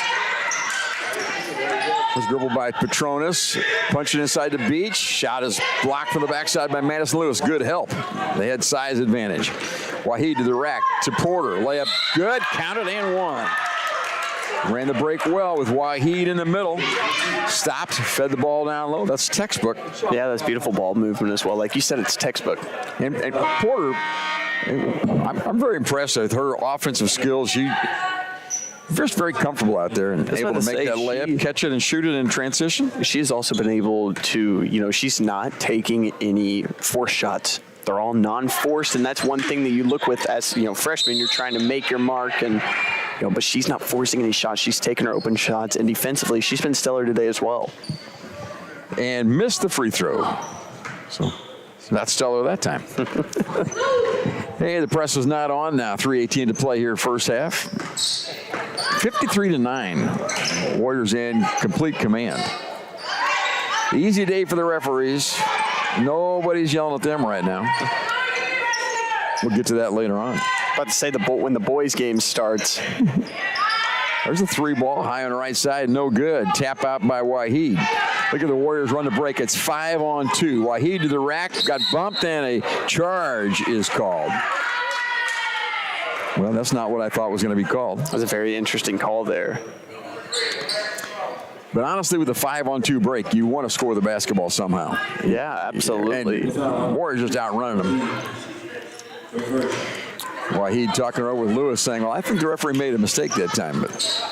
Was dribbled by Petronas, punching inside the beach. Shot is blocked from the backside by Madison Lewis. Good help. They had size advantage. Waheed to the rack to Porter. Layup good. Counted and one. Ran the break well with Waheed in the middle. Stopped, fed the ball down low. That's textbook. Yeah, that's beautiful ball movement as well. Like you said, it's textbook. And Porter, I'm very impressed with her offensive skills. She's very comfortable out there and able to make that layup, catch it, and shoot it in transition. She's also been able to, she's not taking any forced shots. They're all non-forced, and that's one thing that you look with as, freshman. You're trying to make your mark, and but she's not forcing any shots. She's taking her open shots, and defensively, she's been stellar today as well. And missed the free throw. So not stellar that time. Hey, the press is not on now. 3:18 to play here, first half. 53-9. Warriors in complete command. Easy day for the referees. Nobody's yelling at them right now. We'll get to that later on. About to say when the boys' game starts. There's a three ball high on the right side, no good. Tap out by Waheed. Look at the Warriors run the break. It's 5-on-2. Waheed to the rack, got bumped, and a charge is called. Well, that's not what I thought was going to be called. That was a very interesting call there. But honestly, with a 5-on-2 break, you want to score the basketball somehow. Yeah, absolutely. And Warriors just outrunning them. Waheed talking over with Lewis saying, well, I think the referee made a mistake that time, but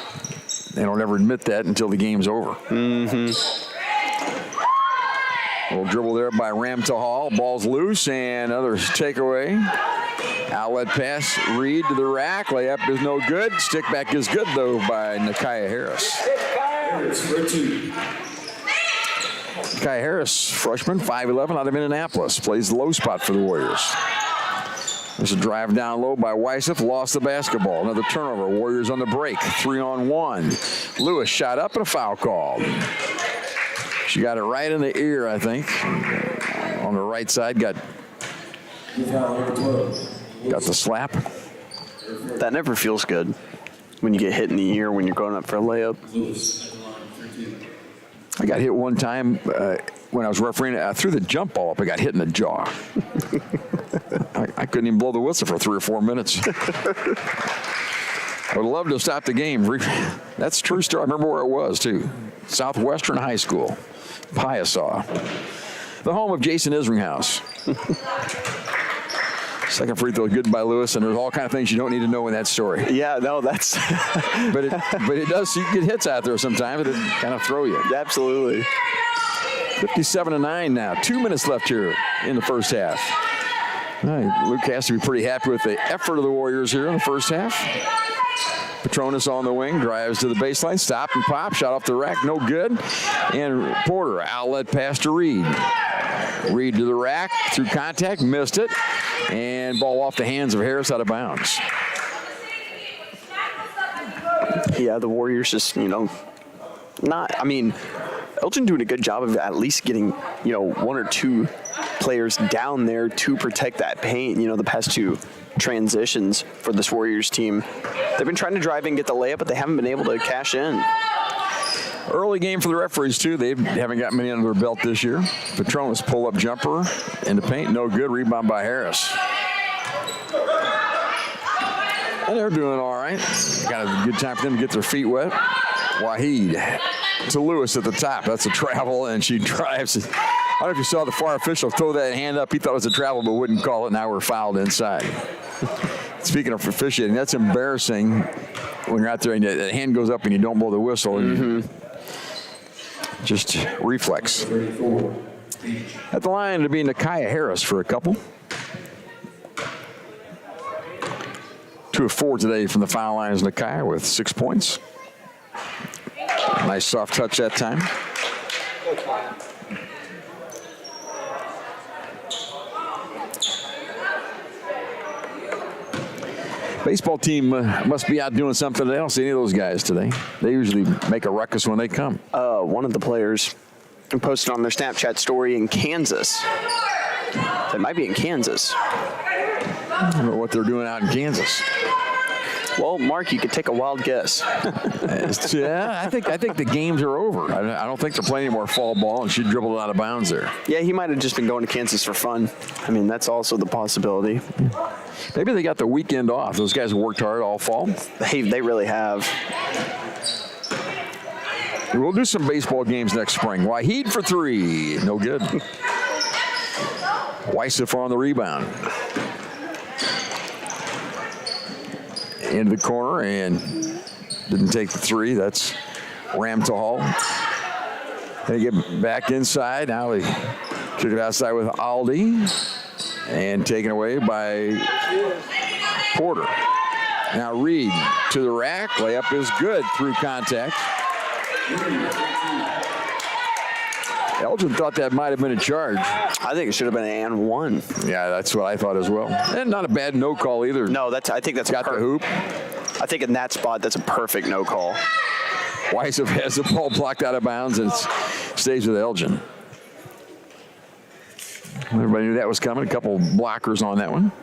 they don't ever admit that until the game's over. Mm-hmm. A little dribble there by Ramtahal. Ball's loose, and another takeaway. Outlet pass, Reed to the rack. Layup is no good. Stick back is good, though, by Nakia Harris. Nakia Harris, freshman, 5'11", out of Indianapolis. Plays the low spot for the Warriors. There's a drive down low by Weisseth, lost the basketball. Another turnover. Warriors on the break, 3-on-1. Lewis shot up and a foul called. She got it right in the ear, I think. On the right side, got the slap. That never feels good when you get hit in the ear when you're going up for a layup. I got hit one time when I was refereeing. I threw the jump ball up. I got hit in the jaw. I couldn't even blow the whistle for 3 or 4 minutes. I would love to stop the game. That's a true story. I remember where it was, too. Southwestern High School, Piasaw, the home of Jason Isringhouse. Second free throw, good by Lewis, and there's all kind of things you don't need to know in that story. Yeah, no, that's. but it does. You get hits out there sometimes. It kind of throw you. Absolutely. 57-9 now. 2 minutes left here in the first half. All right, Luke has to be pretty happy with the effort of the Warriors here in the first half. Petronas on the wing, drives to the baseline, stop and pop, shot off the rack, no good. And Porter, outlet pass to Reed. Reed to the rack, through contact, missed it. And ball off the hands of Harris, out of bounds. Yeah, the Warriors just, Elgin doing a good job of at least getting, 1 or 2 players down there to protect that paint. The past 2 transitions for this Warriors team, they've been trying to drive and get the layup, but they haven't been able to cash in. Early game for the referees, too. They haven't got many under their belt this year. Petronas pull-up jumper in the paint. No good. Rebound by Harris. And they're doing all right. Got a good time for them to get their feet wet. Waheed to Lewis at the top. That's a travel, and she drives. I don't know if you saw the far official throw that hand up. He thought it was a travel, but wouldn't call it. Now we're fouled inside. Speaking of officiating, that's embarrassing when you're out there and the hand goes up and you don't blow the whistle. Mm-hmm. Just reflex. At the line to be Nakaya Harris for a couple. 2 of 4 today from the foul line is Nakaya with 6 points. Nice soft touch that time. Baseball team must be out doing something. I don't see any of those guys today. They usually make a ruckus when they come. One of the players posted on their Snapchat story in Kansas. It might be in Kansas. I don't know what they're doing out in Kansas. Well, Mark, you could take a wild guess. Yeah, I think the games are over. I don't think they're playing any more fall ball, and she dribbled out of bounds there. Yeah, he might have just been going to Kansas for fun. That's also the possibility. Maybe they got the weekend off. Those guys have worked hard all fall. They really have. We'll do some baseball games next spring. Waheed for 3. No good. Weisseth on the rebound. Into the corner and didn't take the 3. That's Ramtahal. They get back inside. Now they kick it outside with Aldi and taken away by Porter. Now Reed to the rack. Layup is good through contact. Elgin thought that might have been a charge. I think it should have been an and 1. Yeah, that's what I thought as well. And not a bad no call either. No, I think that's got the hoop. I think in that spot, that's a perfect no call. Weisseth has the ball blocked out of bounds and stays with Elgin. Everybody knew that was coming. A couple blockers on that one.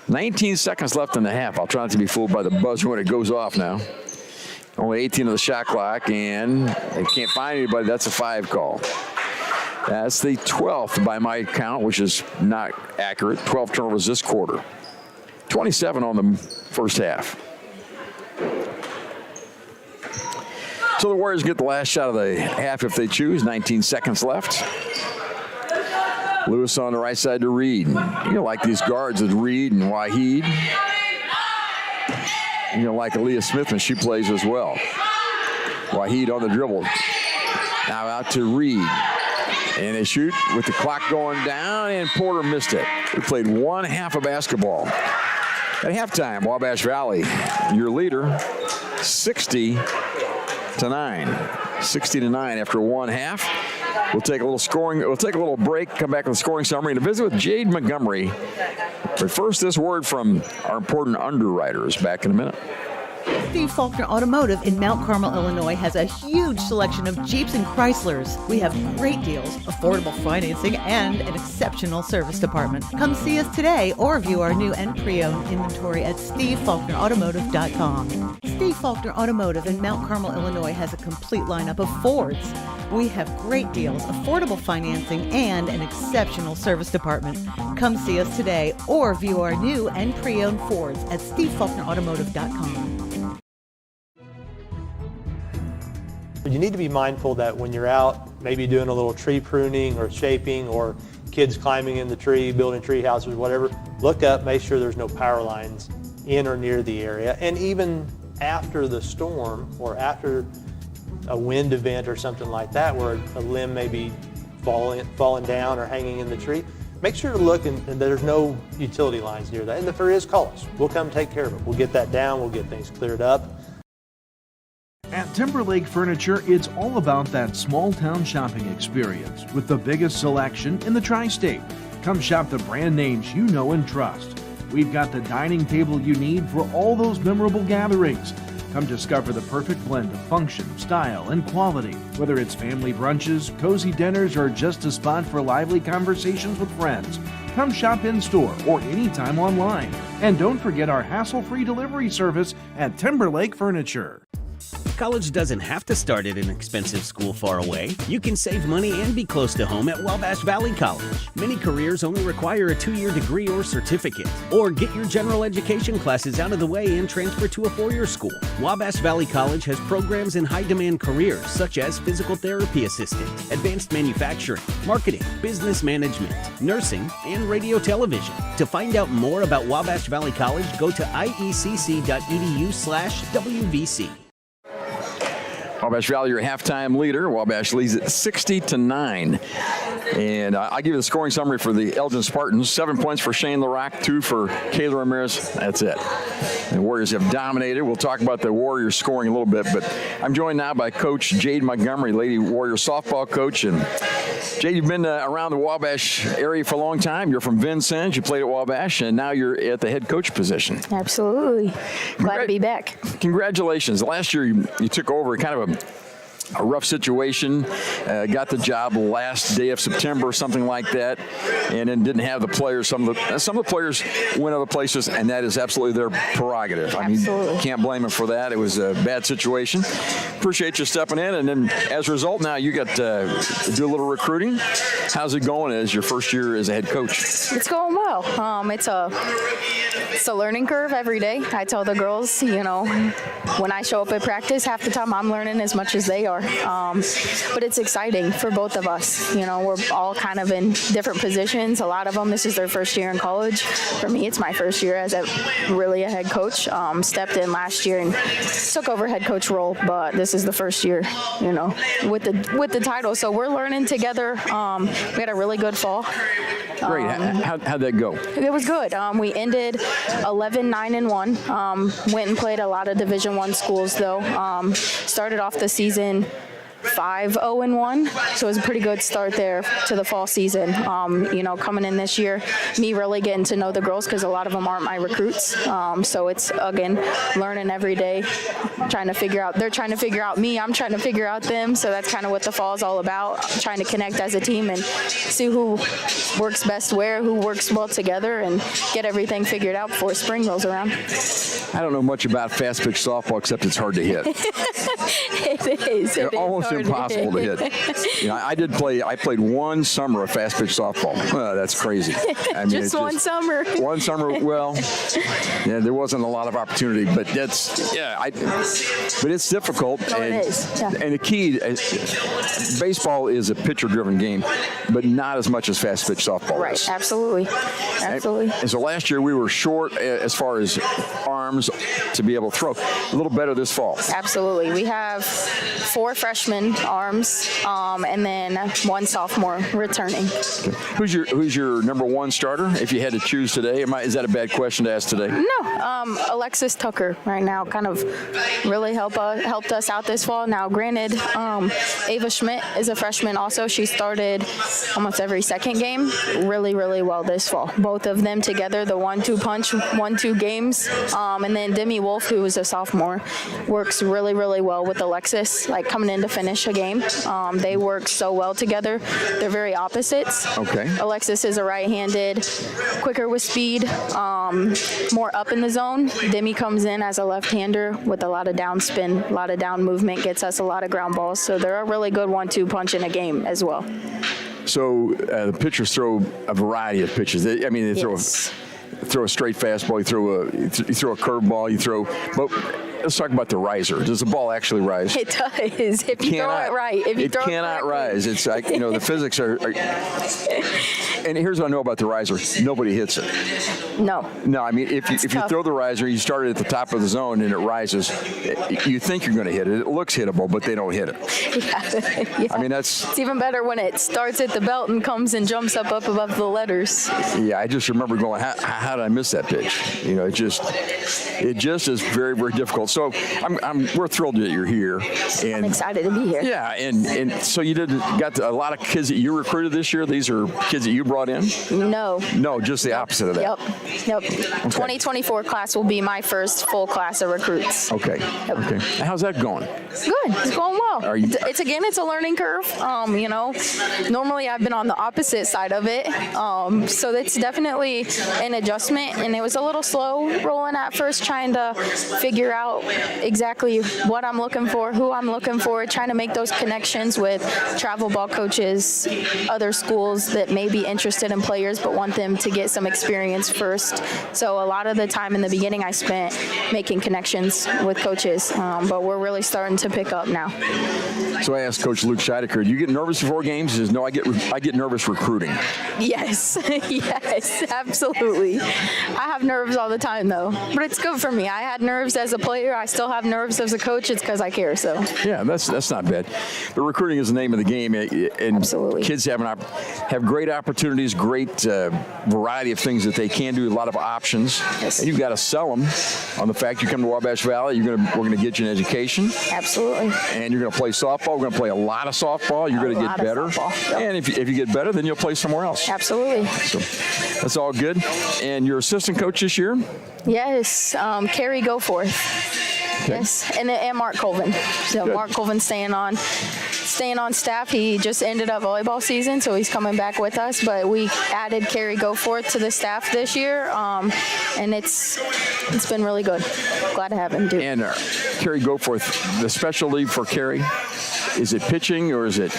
19 seconds left in the half. I'll try not to be fooled by the buzzer when it goes off now. Only 18 of the shot clock, and they can't find anybody. That's a 5 call. That's the 12th by my count, which is not accurate. 12 turnovers this quarter. 27 on the first half. So the Warriors get the last shot of the half if they choose. 19 seconds left. Lewis on the right side to Reed. Like these guards with Reed and Waheed. Like Aaliyah Smith when she plays as well. Waheed on the dribble. Now out to Reed. And they shoot with the clock going down, and Porter missed it. We played one half of basketball. At halftime, Wabash Valley, your leader, 60-9. 60-9 after one half. We'll take a little break, come back with a scoring summary, and a visit with Jade Montgomery But first, this word from our important underwriters. Back in a minute. Steve Faulkner Automotive in Mount Carmel, Illinois has a huge selection of Jeeps and Chryslers. We have great deals, affordable financing, and an exceptional service department. Come see us today or view our new and pre-owned inventory at stevefaulknerautomotive.com. Steve Faulkner Automotive in Mount Carmel, Illinois has a complete lineup of Fords. We have great deals, affordable financing, and an exceptional service department. Come see us today or view our new and pre-owned Fords at stevefaulknerautomotive.com. You need to be mindful that when you're out, maybe doing a little tree pruning or shaping, or kids climbing in the tree, building tree houses, whatever, look up, make sure there's no power lines in or near the area. And even after the storm or after a wind event or something like that, where a limb may be falling down or hanging in the tree, make sure to look and there's no utility lines near that. And if there is, call us. We'll come take care of it. We'll get that down. We'll get things cleared up. At Timberlake Furniture, it's all about that small-town shopping experience with the biggest selection in the tri-state. Come shop the brand names you know and trust. We've got the dining table you need for all those memorable gatherings. Come discover the perfect blend of function, style, and quality. Whether it's family brunches, cozy dinners, or just a spot for lively conversations with friends, come shop in-store or anytime online. And don't forget our hassle-free delivery service at Timberlake Furniture. College doesn't have to start at an expensive school far away. You can save money and be close to home at Wabash Valley College. Many careers only require a 2-year degree or certificate. Or get your general education classes out of the way and transfer to a 4-year school. Wabash Valley College has programs in high-demand careers such as physical therapy assistant, advanced manufacturing, marketing, business management, nursing, and radio television. To find out more about Wabash Valley College, go to iecc.edu/WVC. Wabash Valley, your halftime leader. Wabash leads at 60-9. And I'll give you the scoring summary for the Elgin Spartans. 7 points for Shane Larock, 2 for Kayla Ramirez. That's it. The Warriors have dominated. We'll talk about the Warriors scoring a little bit, but I'm joined now by Coach Jade Montgomery, Lady Warrior softball coach. And Jade, you've been around the Wabash area for a long time. You're from Vincennes. You played at Wabash, and now you're at the head coach position. Absolutely. Glad to be back. Congratulations. Last year you took over kind of a rough situation, got the job last day of September, something like that, and then didn't have the players. Some of the players went other places, and that is absolutely their prerogative. Absolutely. I mean, can't blame them for that. It was a bad situation. Appreciate you stepping in, and then as a result, now you got to do a little recruiting. How's it going as your first year as a head coach? It's going well. It's a learning curve every day. I tell the girls, when I show up at practice, half the time I'm learning as much as they are. But it's exciting for both of us. We're all kind of in different positions. A lot of them, this is their first year in college. For me, it's my first year as a head coach. Stepped in last year and took over head coach role, but this is the first year, with the title. So we're learning together. We had a really good fall. Great. How'd that go? It was good. We ended 11-9-1. Went and played a lot of Division I schools though. Started off the season 5-0-1, so it was a pretty good start there to the fall season. Coming in this year, me really getting to know the girls because a lot of them aren't my recruits. So it's, again, learning every day, trying to figure out, they're trying to figure out me, I'm trying to figure out them. So that's kind of what the fall is all about, trying to connect as a team and see who works best where, who works well together, and get everything figured out before spring rolls around. I don't know much about fast pitch softball except it's hard to hit. It is. It's almost impossible to hit. I played one summer of fast pitch softball. That's crazy. Just one summer. One summer. Well, yeah, there wasn't a lot of opportunity, but but it's difficult. Oh, it is. Yeah. And the key, baseball is a pitcher-driven game, but not as much as fast pitch softball Right. is. Absolutely. And so last year we were short as far as arms to be able to throw. A little better this fall. Absolutely. We have 4 freshmen freshman arms, and then one sophomore returning. Who's your number one starter if you had to choose today? Is that a bad question to ask today? No, Alexis Tucker right now kind of really helped us out this fall. Now, granted, Ava Schmidt is a freshman also. She started almost every second game really, really well this fall. Both of them together, the 1-2 punch, 1-2 games. And then Demi Wolf, who is a sophomore, works really, really well with Alexis, like coming in to finish a game. They work so well together. They're very opposites. Okay. Alexis is a right-handed, quicker with speed, more up in the zone. Demi comes in as a left-hander with a lot of down spin, a lot of down movement, gets us a lot of ground balls. So they're a really good 1-2 punch in a game as well. So the pitchers throw a variety of pitches. They throw a straight fastball, you throw a curveball, but let's talk about the riser. Does the ball actually rise? It does. If you throw it right. It cannot rise. It's like, the physics are. And here's what I know about the riser. Nobody hits it. No. No, I mean, if you throw the riser, you start it at the top of the zone and it rises, you think you're going to hit it. It looks hittable, but they don't hit it. Yeah. I mean, it's even better when it starts at the belt and comes and jumps up above the letters. Yeah, I just remember going, how did I miss that pitch? It just is very, very difficult. So we're thrilled that you're here. And I'm excited to be here. Yeah, and so you got a lot of kids that you recruited this year. These are kids that you brought in? No, just the opposite of that. Yep. Okay. 2024 class will be my first full class of recruits. Okay. Yep. Okay. How's that going? Good. It's going well. It's a learning curve. Normally I've been on the opposite side of it. So it's definitely an adjustment, and it was a little slow rolling at first, trying to figure out exactly what I'm looking for, who I'm looking for, trying to make those connections with travel ball coaches, other schools that may be interested in players but want them to get some experience first. So a lot of the time in the beginning I spent making connections with coaches, but we're really starting to pick up now. So I asked Coach Luke Scheidecker, do you get nervous before games? He says, no, I get nervous recruiting. Yes, yes, absolutely. I have nerves all the time though, but it's good for me. I had nerves as a player. I still have nerves as a coach. It's because I care. So yeah, that's not bad. But recruiting is the name of the game, and absolutely. Kids have great opportunities, great variety of things that they can do, a lot of options. Yes. And you've got to sell them on the fact you come to Wabash Valley, we're going to get you an education. Absolutely. And you're going to play softball. We're going to play a lot of softball. You're going to get better. Yep. And if you get better, then you'll play somewhere else. Absolutely. So that's all good. And your assistant coach this year? Yes, Carrie Goforth. Okay. Yes, and Mark Colvin. So good. Mark Colvin staying on staff. He just ended up volleyball season, so he's coming back with us. But we added Carrie Goforth to the staff this year, and it's been really good. Glad to have him do. And Carrie Goforth, the specialty for Carrie, is it pitching or is it?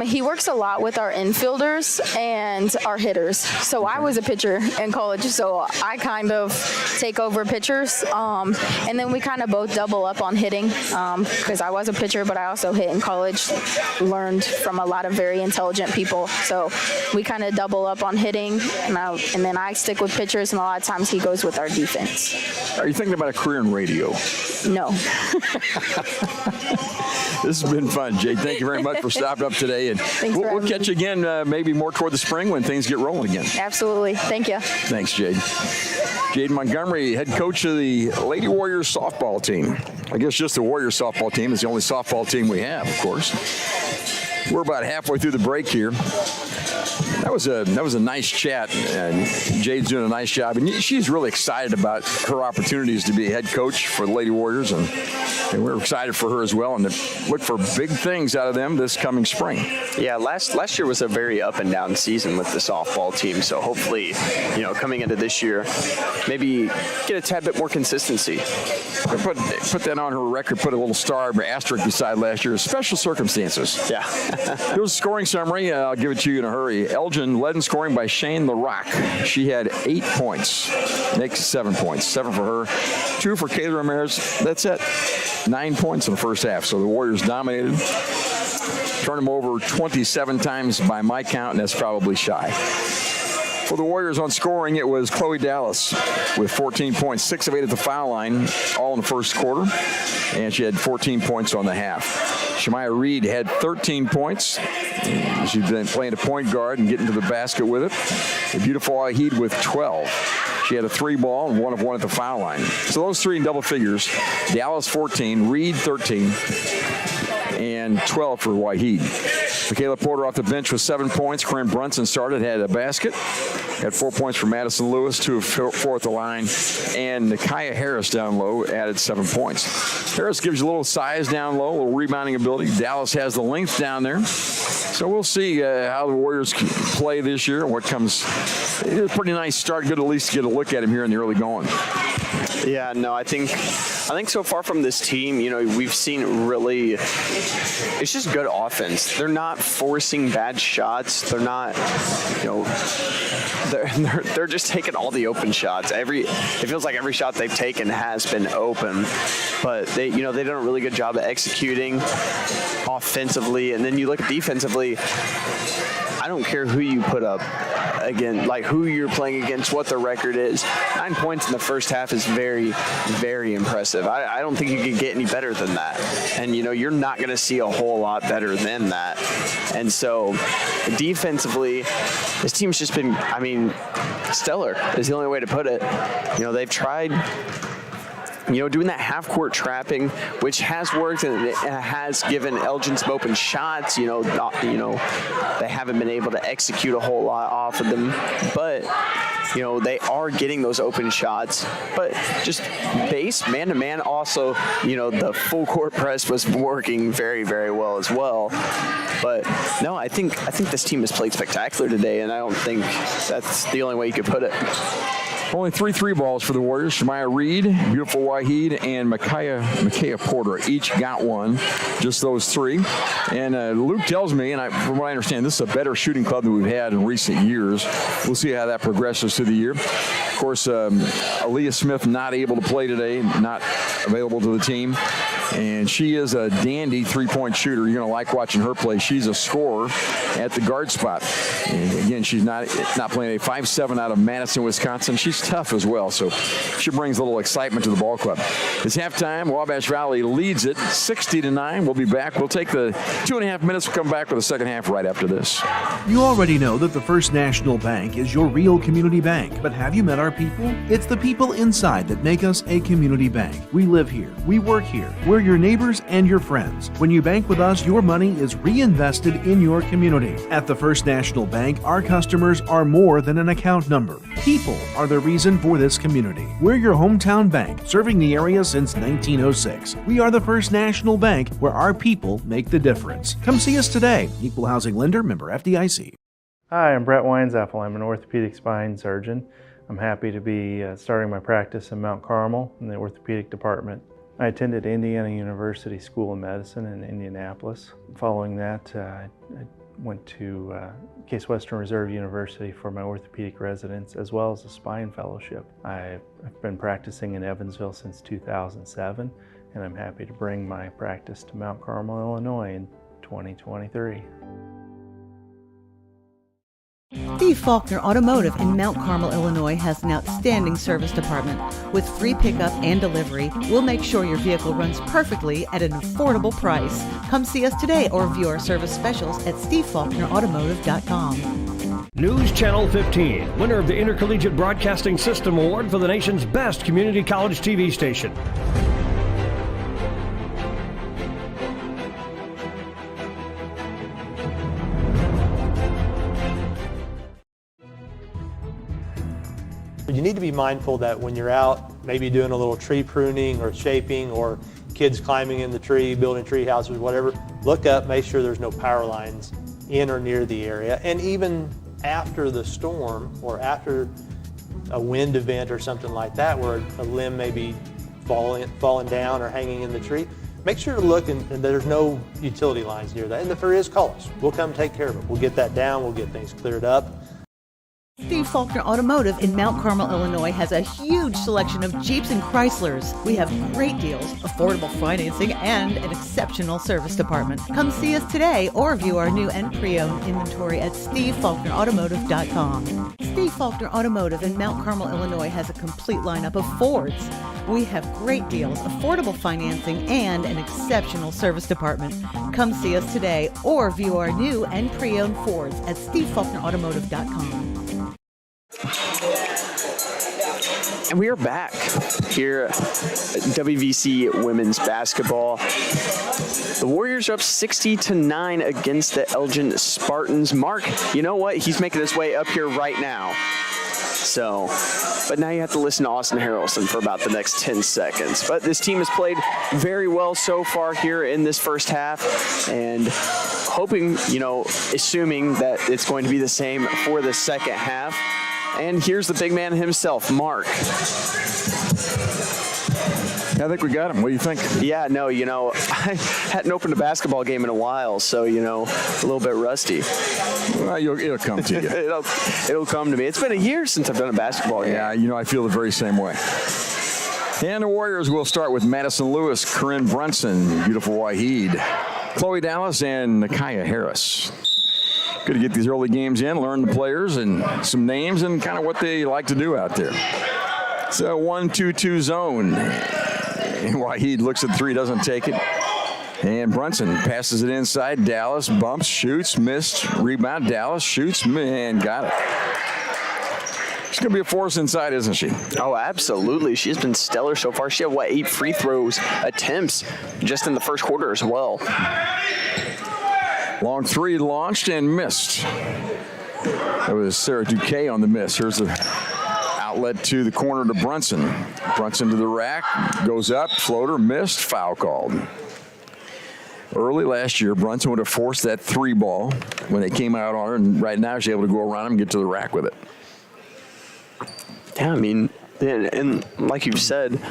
He works a lot with our infielders and our hitters. So I was a pitcher in college, so I kind of take over pitchers. And then we kind of both double up on hitting because I was a pitcher, but I also hit in college, learned from a lot of very intelligent people. So we kind of double up on hitting, and then I stick with pitchers, and a lot of times he goes with our defense. Are you thinking about a career in radio? No. This has been fun, Jade. Thank you very much for stopping up today. And we'll catch you again maybe more toward the spring when things get rolling again. Absolutely. Thank you. Thanks, Jade. Jade Montgomery, head coach of the Lady Warriors softball team. I guess just the Warriors softball team is the only softball team we have, of course. We're about halfway through the break here. That was a nice chat, and Jade's doing a nice job, and she's really excited about her opportunities to be a head coach for the Lady Warriors, and we're excited for her as well, and to look for big things out of them this coming spring. Yeah, last year was a very up and down season with the softball team, so hopefully, coming into this year, maybe get a tad bit more consistency. Put that on her record, put a little star asterisk beside last year. Special circumstances. Yeah. Here's a scoring summary. I'll give it to you in a hurry. Elgin led in scoring by Shane LaRock. She had 8 points. Nick, 7 points. 7 for her. 2 for Kayla Ramirez. That's it. 9 points in the first half. So the Warriors dominated. Turned them over 27 times by my count, and that's probably shy. For the Warriors on scoring, it was Chloe Dallas with 14 points, 6 of 8 at the foul line, all in the first quarter, and she had 14 points on the half. Shemaya Reed had 13 points. She's been playing a point guard and getting to the basket with it. A beautiful Wahid with 12. She had a 3-ball and 1 of 1 at the foul line. So those 3 in double figures. Dallas 14, Reed 13, and 12 for Wahid. Michaela Porter off the bench with 7 points. Corinne Brunson started, had a basket. Had 4 points for Madison Lewis, 2 of 4 at the line. And Nakaya Harris down low added 7 points. Harris gives you a little size down low, a little rebounding ability. Dallas has the length down there. So we'll see how the Warriors play this year and what comes. It's a pretty nice start. Good at least to get a look at him here in the early going. Yeah, no, I think so far from this team, we've seen really, it's just good offense. They're not forcing bad shots. They're not, they're just taking all the open shots. It feels like every shot they've taken has been open, but they've done a really good job of executing offensively. And then you look defensively, I don't care who you put up again, like who you're playing against, what the record is. 9 points in the first half is very, very impressive. I don't think you could get any better than that. And, you're not going to see a whole lot better than that. And so defensively, this team's just been, stellar is the only way to put it. They've tried doing that half-court trapping, which has worked and it has given Elgin some open shots. They haven't been able to execute a whole lot off of them, but they are getting those open shots. But just base man-to-man, also, the full-court press was working very, very well as well. But no, I think this team has played spectacular today, and I don't think that's the only way you could put it. Only 3 3-balls for the Warriors. Shemaya Reed, beautiful Wahid, and Micaiah Porter each got one. Just those 3. And Luke tells me, and from what I understand, this is a better shooting club than we've had in recent years. We'll see how that progresses through the year. Of course, Aaliyah Smith not able to play today, not available to the team. And she is a dandy 3-point shooter. You're going to like watching her play. She's a scorer at the guard spot. And again, she's not playing a 5'7" out of Madison, Wisconsin. She's tough as well, so she brings a little excitement to the ball club. It's halftime. Wabash Valley leads it 60-9. We'll be back. We'll take the 2.5 minutes. We'll come back with the second half right after this. You already know that the First National Bank is your real community bank, but have you met our people? It's the people inside that make us a community bank. We live here. We work here. We're your neighbors and your friends. When you bank with us, your money is reinvested in your community. At the First National Bank, our customers are more than an account number. People are the reason for this community. We're your hometown bank, serving the area since 1906. We are the First National Bank, where our people make the difference. Come see us today. Equal housing lender, member FDIC. Hi, I'm Brett Weinzappel. I'm an orthopedic spine surgeon. I'm happy to be starting my practice in Mount Carmel in the orthopedic department. I attended Indiana University School of Medicine in Indianapolis. Following that, I went to Case Western Reserve University for my orthopedic residence as well as a spine fellowship. I've been practicing in Evansville since 2007, and I'm happy to bring my practice to Mount Carmel, Illinois in 2023. Steve Faulkner Automotive in Mount Carmel, Illinois has an outstanding service department. With free pickup and delivery, we'll make sure your vehicle runs perfectly at an affordable price. Come see us today or view our service specials at stevefaulknerautomotive.com. News Channel 15, winner of the Intercollegiate Broadcasting System Award for the nation's best community college TV station. You need to be mindful that when you're out, maybe doing a little tree pruning or shaping, or kids climbing in the tree, building tree houses, whatever, look up, make sure there's no power lines in or near the area. And even after the storm or after a wind event or something like that, where a limb may be falling down or hanging in the tree, make sure to look and there's no utility lines near that. And if there is, call us. We'll come take care of it. We'll get that down. We'll get things cleared up. Steve Steve Faulkner Automotive in Mount Carmel, Illinois has a huge selection of Jeeps and Chryslers. We have great deals, affordable financing, and an exceptional service department. Come see us today or view our new and pre-owned inventory at SteveFaulknerAutomotive.com. Steve Faulkner Automotive in Mount Carmel, Illinois has a complete lineup of Fords. We have great deals, affordable financing, and an exceptional service department. Come see us today or view our new and pre-owned Fords at SteveFaulknerAutomotive.com. And we are back here at WVC women's basketball. The Warriors are up 60-9 against the Elgin Spartans. Mark, you know what? He's making his way up here right now. So, but now you have to listen to Austin Harrelson for about the next 10 seconds. But this team has played very well so far here in this first half, and hoping, assuming that it's going to be the same for the second half. And here's the big man himself, Mark. I think we got him. What do you think? Yeah, no, I hadn't opened a basketball game in a while, so, a little bit rusty. Well, it'll come to you. it'll come to me. It's been a year since I've done a basketball game. Yeah, I feel the very same way. And the Warriors will start with Madison Lewis, Corinne Brunson, beautiful Waheed, Chloe Dallas, and Nakia Harris. Good to get these early games in, learn the players and some names and kind of what they like to do out there. It's a 1-2-2 zone. And Waheed looks at three, doesn't take it. And Brunson passes it inside. Dallas bumps, shoots, missed. Rebound. Dallas shoots, and got it. She's going to be a force inside, isn't she? Oh, absolutely. She's been stellar so far. She had, 8 free throws attempts just in the first quarter as well. Long three launched and missed. That was Sarah Duque on the miss. Here's the outlet to the corner to Brunson. Brunson to the rack, goes up, floater, missed, foul called. Early last year, Brunson would have forced that three ball when they came out on her, and right now she's able to go around him and get to the rack with it. Yeah, and like you've said,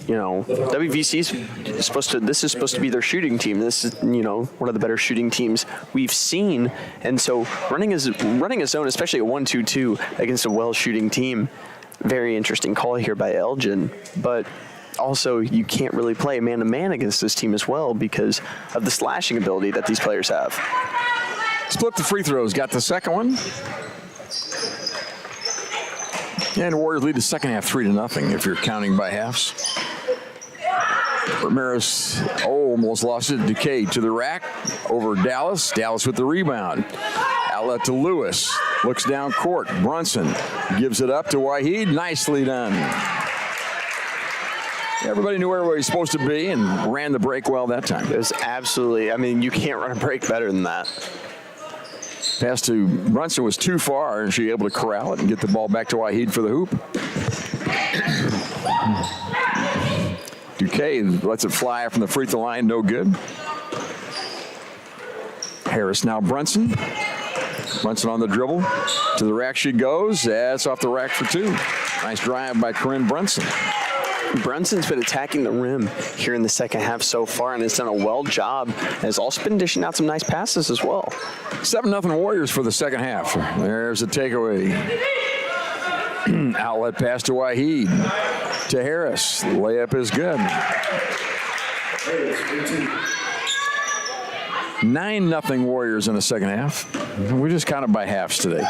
WVC is supposed to be their shooting team. This is, one of the better shooting teams we've seen. And so running a zone, especially a 1-2-2 against a well-shooting team, very interesting call here by Elgin. But also, you can't really play man-to-man against this team as well because of the slashing ability that these players have. Split the free throws. Got the second one. And the Warriors lead the second half 3-0 if you're counting by halves. Ramirez almost lost it. Duque to the rack over Dallas. Dallas with the rebound. Outlet to Lewis. Looks down court. Brunson gives it up to Waheed. Nicely done. Everybody knew where he was supposed to be and ran the break well that time. It was absolutely, you can't run a break better than that. Pass to Brunson was too far, and she able to corral it and get the ball back to Waheed for the hoop. Duque lets it fly from the free throw line, no good. Harris now Brunson. Brunson on the dribble. To the rack she goes. That's off the rack for two. Nice drive by Corinne Brunson. Brunson's been attacking the rim here in the second half so far and has done a well job. Has also been dishing out some nice passes as well. 7-0 Warriors for the second half. There's a takeaway. Outlet pass to Waheed. To Harris. Layup is good. 9-0 Warriors in the second half. We just counted by halves today.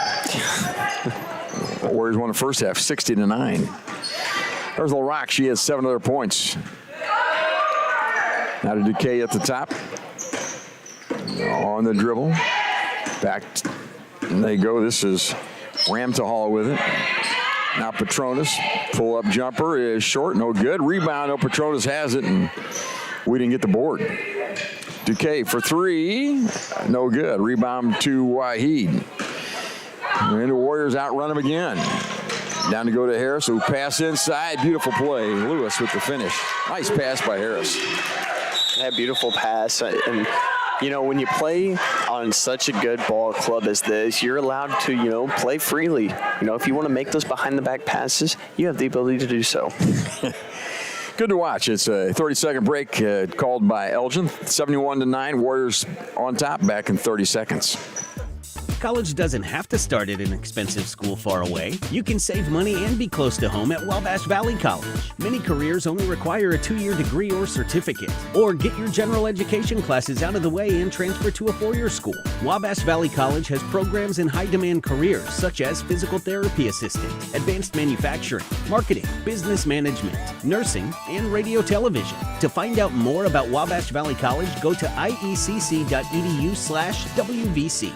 Warriors won the first half 60-9. There's LaRock. She has 7 other points. Now to Duque at the top. On the dribble. Back. And they go. This is Ramtahal with it. Now Petronas. Pull-up jumper is short. No good. Rebound. No, Petronas has it. And we didn't get the board. Duque for three. No good. Rebound to Waheed. And the Warriors outrun him again. Down to go to Harris, who pass inside. Beautiful play. Lewis with the finish. Nice pass by Harris. That beautiful pass. And, when you play on such a good ball club as this, you're allowed to, play freely. If you want to make those behind-the-back passes, you have the ability to do so. Good to watch. It's a 30-second break called by Elgin. 71-9. Warriors on top back in 30 seconds. College doesn't have to start at an expensive school far away. You can save money and be close to home at Wabash Valley College. Many careers only require a 2-year degree or certificate. Or get your general education classes out of the way and transfer to a 4-year school. Wabash Valley College has programs in high-demand careers such as physical therapy assistant, advanced manufacturing, marketing, business management, nursing, and radio television. To find out more about Wabash Valley College, go to iecc.edu/WVC.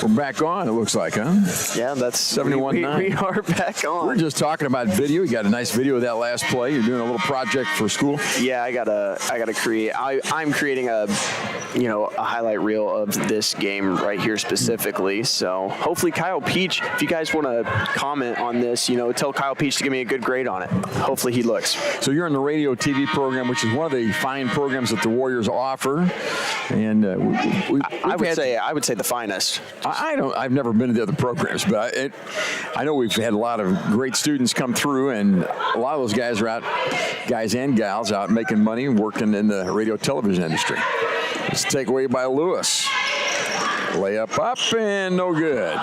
We're back on, it looks like, huh? Yeah, that's 71-9. We are back on. We're just talking about video. You got a nice video of that last play. You're doing a little project for school. Yeah, I gotta create. I'm creating a highlight reel of this game right here specifically. So hopefully Kyle Peach, if you guys want to comment on this, tell Kyle Peach to give me a good grade on it. Hopefully he looks. So you're in the radio TV program, which is one of the fine programs that the Warriors offer, and I would say the finest. I've never been to the other programs, but I know we've had a lot of great students come through, and a lot of those guys are out, guys and gals, out making money, working in the radio television industry. It's a takeaway by Lewis. Layup up and no good.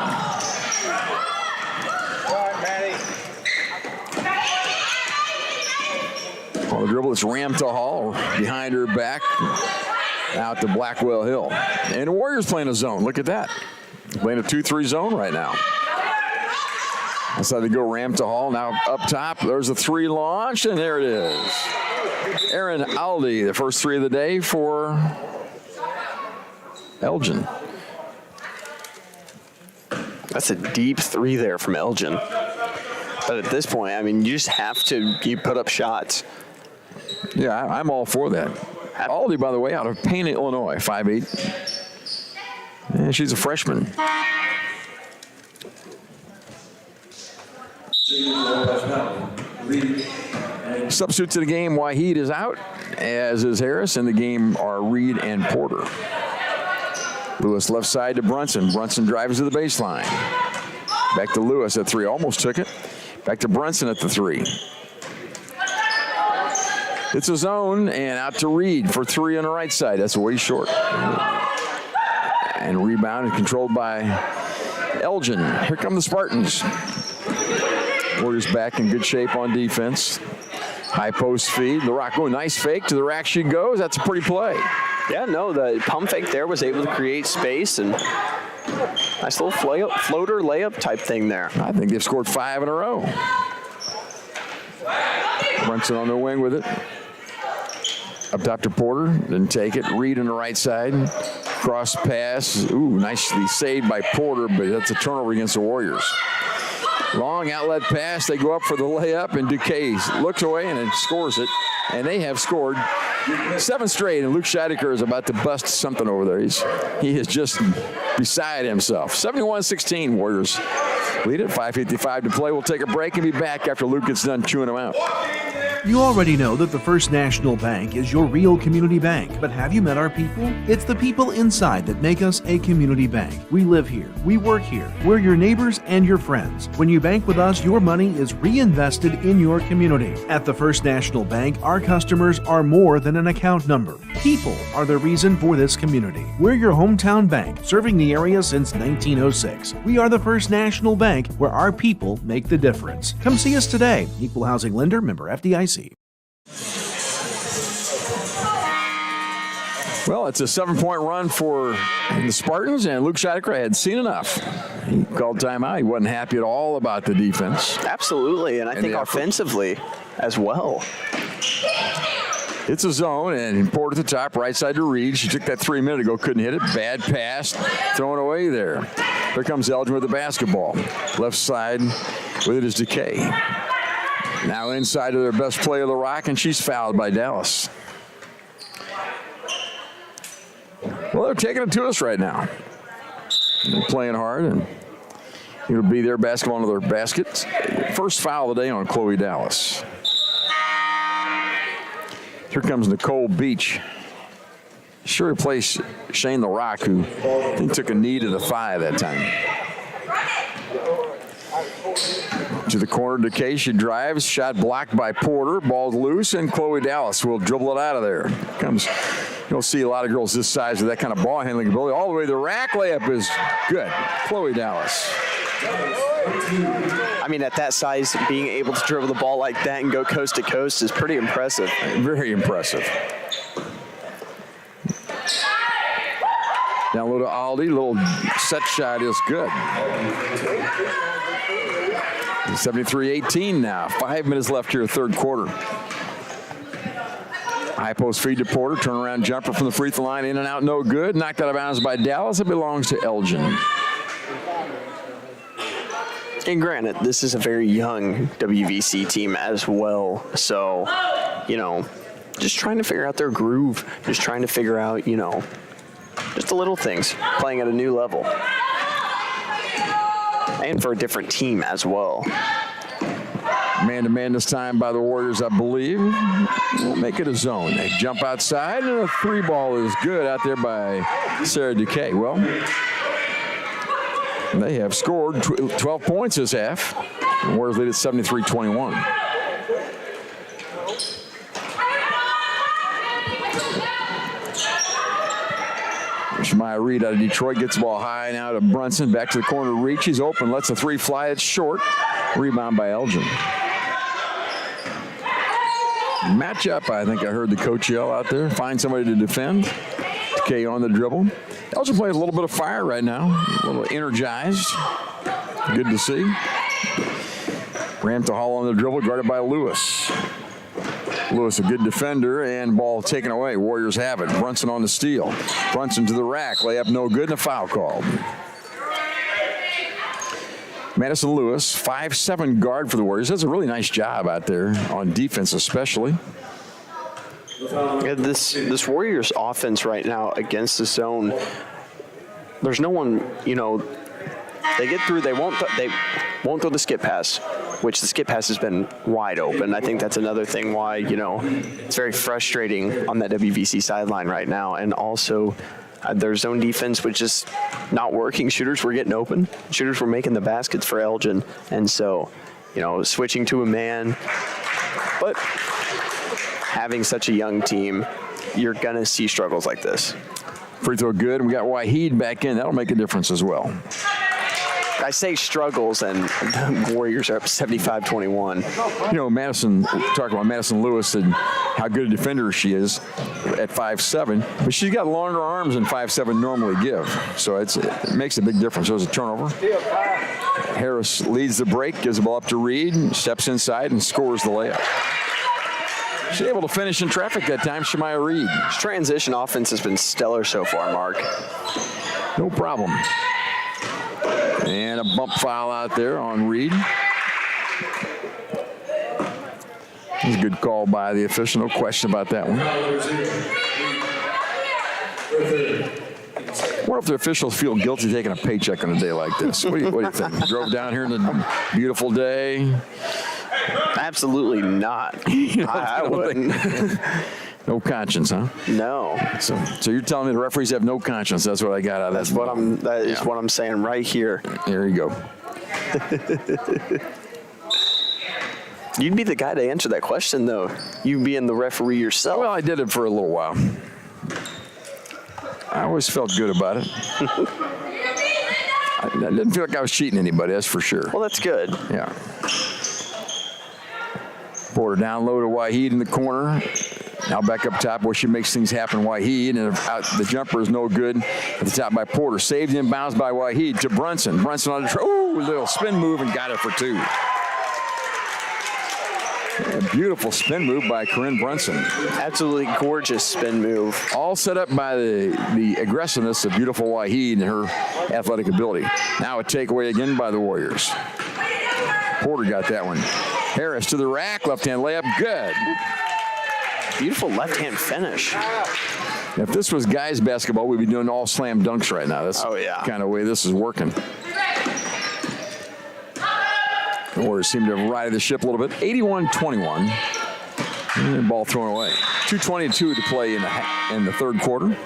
On the dribble, it's rammed to Hall, behind her back, out to Blackwell Hill. And the Warriors playing a zone. Look at that. Playing a 2-3 zone right now. That's how they go. Ram to Hall. Now up top, there's a 3 launch, and there it is. Aaron Aldi, the first 3 of the day for Elgin. That's a deep 3 there from Elgin. But at this point, you just have to put up shots. Yeah, I'm all for that. Aldi, by the way, out of Payne, Illinois, 5'8". And she's a freshman. Substitute to the game, Waheed is out, as is Harris. In the game are Reed and Porter. Lewis left side to Brunson. Brunson drives to the baseline. Back to Lewis at 3. Almost took it. Back to Brunson at the 3. It's a zone, and out to Reed for 3 on the right side. That's way short. And rebound and controlled by Elgin. Here come the Spartans. Warriors back in good shape on defense. High post feed. LaRocco, nice fake. To the rack she goes. That's a pretty play. Yeah, no, the pump fake there was able to create space, and nice little floater layup type thing there. I think they've scored 5 in a row. Brunson on the wing with it. Up top to Porter, then take it. Reed on the right side. Cross pass. Ooh, nicely saved by Porter, but that's a turnover against the Warriors. Long outlet pass. They go up for the layup, and Duquesne looks away and then scores it. And they have scored 7 straight, and Luke Scheidecker is about to bust something over there. He is just beside himself. 71-16, Warriors lead it. 5:55 to play. We'll take a break and be back after Luke gets done chewing them out. You already know that the First National Bank is your real community bank, but have you met our people? It's the people inside that make us a community bank. We live here. We work here. We're your neighbors and your friends. When you bank with us, your money is reinvested in your community. At the First National Bank, our customers are more than an account number. People are the reason for this community. We're your hometown bank, serving the area since 1906. We are the First National Bank, where our people make the difference. Come see us today. Equal Housing Lender, member FDIC. Well, it's a 7-point run for the Spartans, and Luke Scheidecker had seen enough. He called timeout. He wasn't happy at all about the defense. Absolutely, and I think offensively as well. It's a zone, and Porter at the top, right side to Reed. She took that 3 a minute ago, couldn't hit it. Bad pass, thrown away there. Here comes Elgin with the basketball. Left side with it is Duquesne. Now inside of their best play of the Rock, and she's fouled by Dallas. Well, they're taking it to us right now. They're playing hard, and it'll be their basketball into their baskets. First foul of the day on Chloe Dallas. Here comes Nicole Beach. She replaced Shane the Rock, who I think took a knee to the thigh that time. To the corner, Decay, she drives, shot blocked by Porter, ball's loose, and Chloe Dallas will dribble it out of there. You'll see a lot of girls this size with that kind of ball handling ability. All the way to the rack, layup is good. Chloe Dallas. I mean, at that size, being able to dribble the ball like that and go coast to coast is pretty impressive. Very impressive. Down low to Aldi, little set shot is good. 73-18 now. 5 minutes left here, third quarter. High post feed to Porter, turnaround jumper from the free throw line, in and out, no good. Knocked out of bounds by Dallas. It belongs to Elgin. And granted, this is a very young WVC team as well. So, just trying to figure out their groove, just trying to figure out, just the little things, playing at a new level. And for a different team as well. Man-to-man this time by the Warriors, I believe. We'll make it a zone. They jump outside, and a three ball is good out there by Sarah Decay. Well, they have scored 12 points this half. The Warriors lead at 73-21. Shemaya Reed out of Detroit gets the ball high now to Brunson. Back to the corner reach. He's open. Lets the three fly. It's short. Rebound by Elgin. Matchup, I think I heard the coach yell out there. Find somebody to defend. Decay on the dribble. Elgin plays a little bit of fire right now. A little energized. Good to see. Ram to Hall on the dribble, guarded by Lewis. Lewis, a good defender, and ball taken away. Warriors have it. Brunson on the steal. Brunson to the rack. Layup no good, and a foul called. Madison Lewis, 5'7" guard for the Warriors. Does a really nice job out there on defense, especially. Yeah, this Warriors offense right now against the zone, there's no one, they get through, they won't throw the skip pass, which the skip pass has been wide open. I think that's another thing why, it's very frustrating on that WVC sideline right now. And also their zone defense was just not working. Shooters were getting open. Shooters were making the baskets for Elgin. And so, switching to a man. But having such a young team, you're going to see struggles like this. Free throw good. We got Waheed back in. That'll make a difference as well. I say struggles, and the Warriors are up 75-21. Madison, talking about Madison Lewis and how good a defender she is at 5'7", but she's got longer arms than 5'7" normally give. So it makes a big difference. There's a turnover. Harris leads the break, gives the ball up to Reed, steps inside and scores the layup. She's able to finish in traffic that time, Shemaya Reed. Transition offense has been stellar so far, Mark. No problem. And a bump foul out there on Reed. It's a good call by the official. No question about that one. What if the officials feel guilty taking a paycheck on a day like this? What do you think? Drove down here in a beautiful day? Absolutely not. I wouldn't. No conscience, huh? No. So you're telling me the referees have no conscience? That's what I got out of that. That is what I'm saying right here. There you go. You'd be the guy to answer that question, though. You being the referee yourself. Well, I did it for a little while. I always felt good about it. I didn't feel like I was cheating anybody, that's for sure. Well, that's good. Yeah. Porter down low to Waheed in the corner. Now back up top where she makes things happen, Waheed, and the jumper is no good at the top by Porter. Saved inbounds by Waheed to Brunson. Brunson on the little spin move and got it for two. A beautiful spin move by Corinne Brunson. Absolutely gorgeous spin move. All set up by the aggressiveness of beautiful Waheed and her athletic ability. Now a takeaway again by the Warriors. Porter got that one. Harris to the rack, left-hand layup, good. Beautiful left-hand finish. If this was guys basketball, we'd be doing all slam dunks right now. That's kind of way this is working. The Warriors seem to have righted the ship a little bit. 81-21. And ball thrown away. 2:22 to play in the third quarter.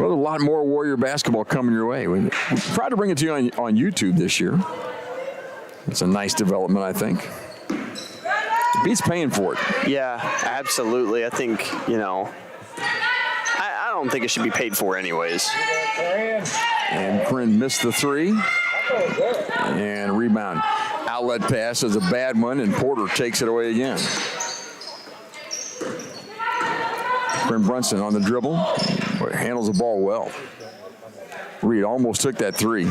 Well, a lot more Warrior basketball coming your way. We're proud to bring it to you on YouTube this year. It's a nice development, I think. It beats paying for it. Yeah, absolutely. I think, I don't think it should be paid for anyways. And Corinne missed the three. And rebound. Outlet pass is a bad one, and Porter takes it away again. Corinne Brunson on the dribble. Handles the ball well. Reed almost took that three.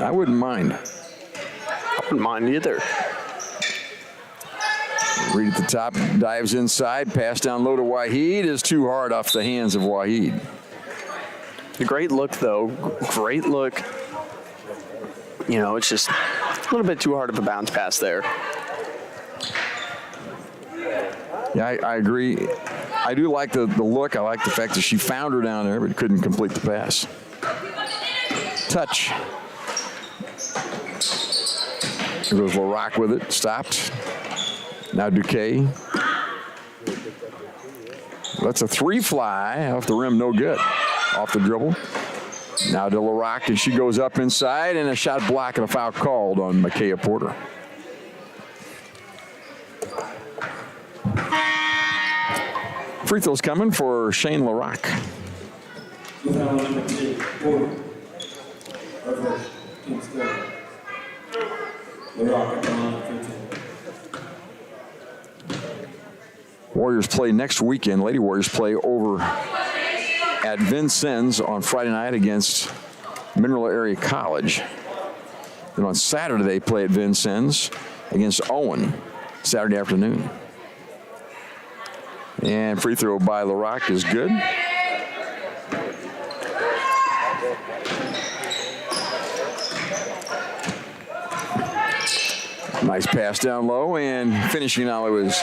I wouldn't mind. I wouldn't mind either. Reed at the top, dives inside, pass down low to Waheed is too hard off the hands of Waheed. A great look, though. Great look. It's just a little bit too hard of a bounce pass there. Yeah, I agree. I do like the look. I like the fact that she found her down there, but couldn't complete the pass. Touch. Here goes LaRock with it. Stopped. Now Duque. That's a three fly off the rim. No good. Off the dribble. Now to LaRock, and she goes up inside, and a shot block and a foul called on Micaiah Porter. Free throws coming for Shane LaRock. Warriors play next weekend. Lady Warriors play over at Vincennes on Friday night against Mineral Area College. Then on Saturday they play at Vincennes against Owen, Saturday afternoon. And free throw by LaRock is good. Nice pass down low, and finishing now it was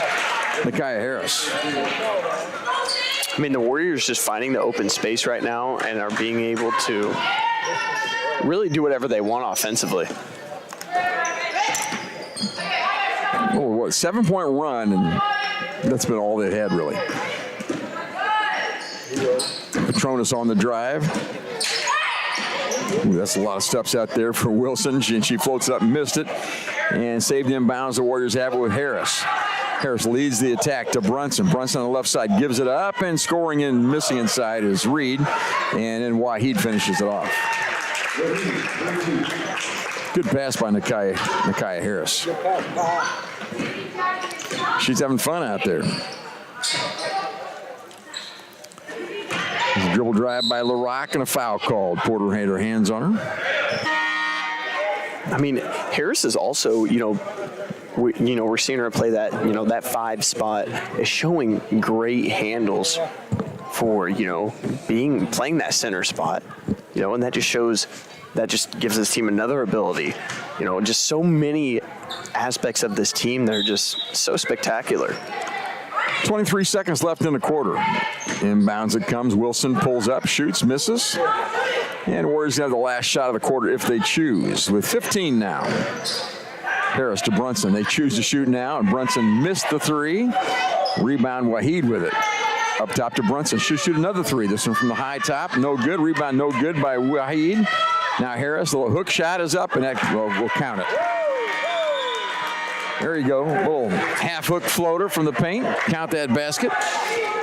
Micaiah Harris. I mean, the Warriors just finding the open space right now and are being able to really do whatever they want offensively. Oh, what, 7-point run, and that's been all they had, really. Petronas on the drive. Ooh, that's a lot of steps out there for Wilson. She floats it up and missed it. And saved inbounds. The Warriors have it with Harris. Harris leads the attack to Brunson. Brunson on the left side gives it up, and scoring and missing inside is Reed. And then Waheed finishes it off. Good pass by Micaiah Harris. She's having fun out there. There's a dribble drive by LaRock and a foul called. Porter had her hands on her. I mean, Harris is also, we're seeing her play that, that 5 spot is showing great handles for, playing that center spot, and that just gives this team another ability, just so many aspects of this team. They're just so spectacular. 23 seconds left in the quarter. Inbounds it comes. Wilson pulls up, shoots, misses. And Warriors have the last shot of the quarter if they choose. With 15 now. Harris to Brunson. They choose to shoot now, and Brunson missed the three. Rebound Waheed with it. Up top to Brunson. Should shoot another three. This one from the high top. No good. Rebound no good by Waheed. Now Harris, the little hook shot is up, and that we'll count it. There you go. A little half-hook floater from the paint. Count that basket.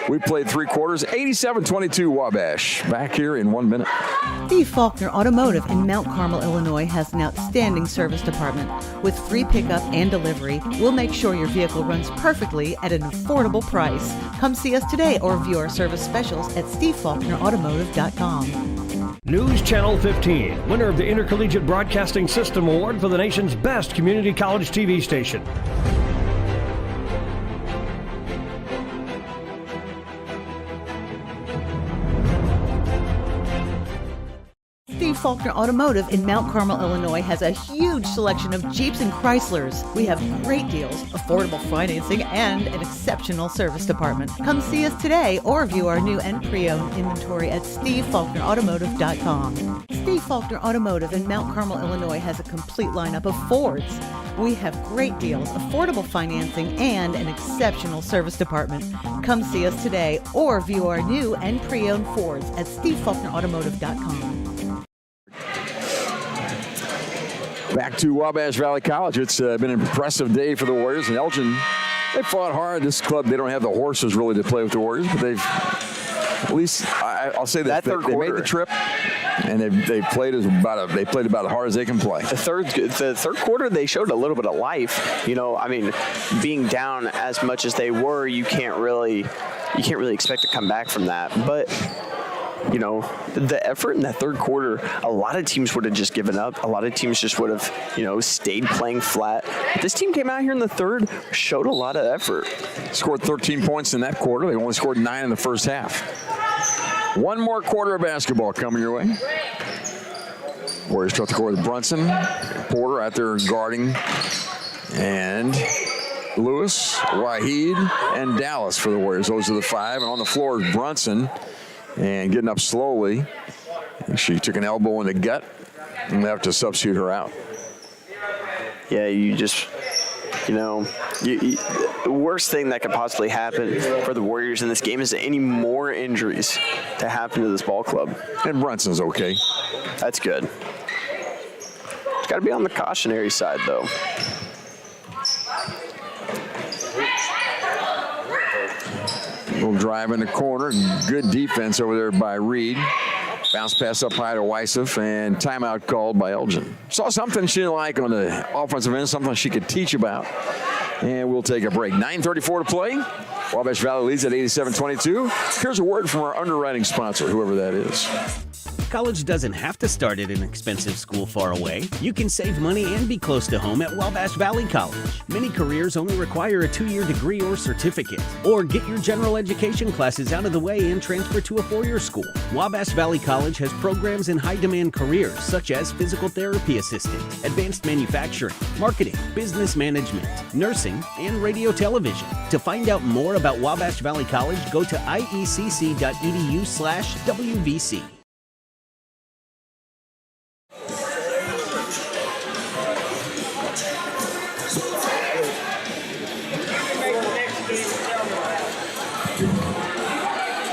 We played 3 quarters. 87-22 Wabash. Back here in 1 minute. Steve Faulkner Automotive in Mount Carmel, Illinois has an outstanding service department. With free pickup and delivery, we'll make sure your vehicle runs perfectly at an affordable price. Come see us today or view our service specials at stevefaulknerautomotive.com. News Channel 15, winner of the Intercollegiate Broadcasting System Award for the nation's best community college TV station. Steve Faulkner Automotive in Mount Carmel, Illinois has a huge selection of Jeeps and Chryslers. We have great deals, affordable financing, and an exceptional service department. Come see us today or view our new and pre-owned inventory at stevefaulknerautomotive.com. Steve Faulkner Automotive in Mount Carmel, Illinois has a complete lineup of Fords. We have great deals, affordable financing, and an exceptional service department. Come see us today or view our new and pre-owned Fords at stevefaulknerautomotive.com. Back to Wabash Valley College. It's been an impressive day for the Warriors. And Elgin, they fought hard. This club, they don't have the horses really to play with the Warriors, but they've, at least I'll say that they made the trip, and they played about as hard as they can play. The third quarter, they showed a little bit of life. You know, I mean, being down as much as they were, you can't really expect to come back from that. But you know, the effort in that third quarter, a lot of teams would have just given up. A lot of teams just would have, stayed playing flat. This team came out here in the third, showed a lot of effort. Scored 13 points in that quarter. They only scored 9 in the first half. One more quarter of basketball coming your way. Warriors start the quarter with Brunson, Porter out there guarding, and Lewis, Waheed, and Dallas for the Warriors. Those are the 5. And on the floor is Brunson. And getting up slowly. She took an elbow in the gut, and they have to substitute her out. Yeah, the worst thing that could possibly happen for the Warriors in this game is any more injuries to happen to this ball club. And Brunson's okay. That's good. It's got to be on the cautionary side, though. Little drive in the corner. Good defense over there by Reed. Bounce pass up high to Weissef, and timeout called by Elgin. Saw something she didn't like on the offensive end, something she could teach about. And we'll take a break. 9:34 to play. Wabash Valley leads at 87-22. Here's a word from our underwriting sponsor, whoever that is. College doesn't have to start at an expensive school far away. You can save money and be close to home at Wabash Valley College. Many careers only require a 2-year degree or certificate. Or get your general education classes out of the way and transfer to a 4-year school. Wabash Valley College has programs in high-demand careers such as physical therapy assistant, advanced manufacturing, marketing, business management, nursing, and radio television. To find out more about Wabash Valley College, go to iecc.edu/WVC.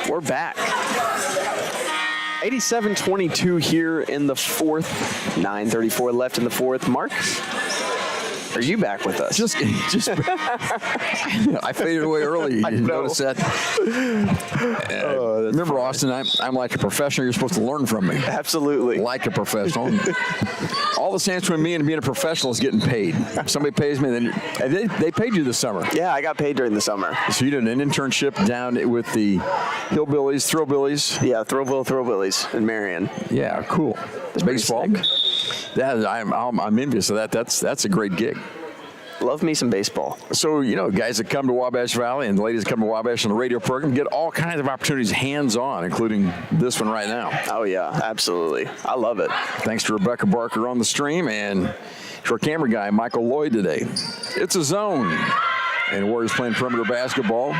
We're back. 87-22 here in the fourth. 9:34 left in the fourth. Mark, are you back with us? Just I faded away early. You didn't notice that? Remember, Austin, I'm like a professional. You're supposed to learn from me. Absolutely. Like a professional. All the sense between me and being a professional is getting paid. If somebody pays me, then they paid you this summer. Yeah, I got paid during the summer. So you did an internship down with the Hillbillies, Throwbillies. Yeah, Throwbillies in Marion. Yeah, cool. Baseball. That I'm envious of that. That's a great gig. Love me some baseball. So, guys that come to Wabash Valley and the ladies that come to Wabash on the radio program get all kinds of opportunities hands-on, including this one right now. Oh, yeah, absolutely. I love it. Thanks to Rebecca Barker on the stream and to our camera guy, Michael Lloyd, today. It's a zone. And Warriors playing perimeter basketball.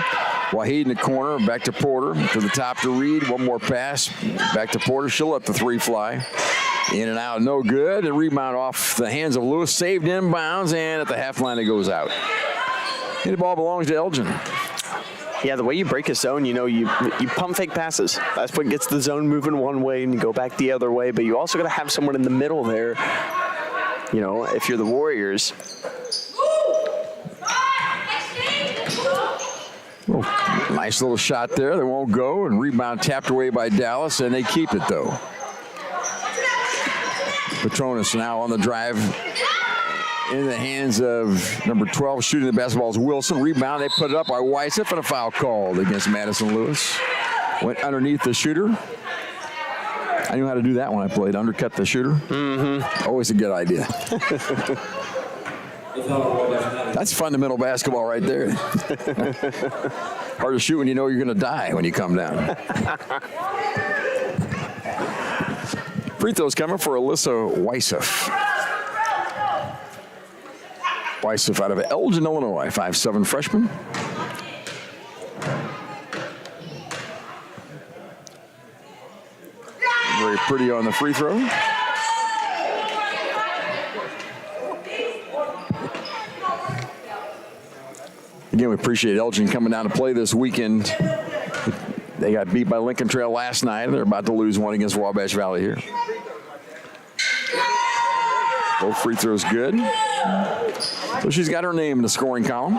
Waheed in the corner, back to Porter, to the top to Reed. One more pass, back to Porter. She'll let the 3 fly. In and out, no good. A rebound off the hands of Lewis, saved inbounds, and at the half line it goes out. And the ball belongs to Elgin. Yeah, the way you break a zone, you pump fake passes. That's what gets the zone moving one way and you go back the other way. But you also got to have someone in the middle there. If you're the Warriors. Oh, nice little shot there. They won't go, and rebound tapped away by Dallas, and they keep it though. Petronas now on the drive in the hands of number 12, shooting the basketball is Wilson. Rebound, they put it up by Weissef, and a foul called against Madison Lewis. Went underneath the shooter. I knew how to do that when I played, undercut the shooter. Mm-hmm. Always a good idea. That's fundamental basketball right there. Hard to shoot when you know you're going to die when you come down. Free throws coming for Alyssa Weissef. Weissef out of Elgin, Illinois, 5'7" freshman. Very pretty on the free throw. again, we appreciate Elgin coming down to play this weekend. They got beat by Lincoln Trail last night, and they're about to lose one against Wabash Valley here. Both free throws good. So she's got her name in the scoring column.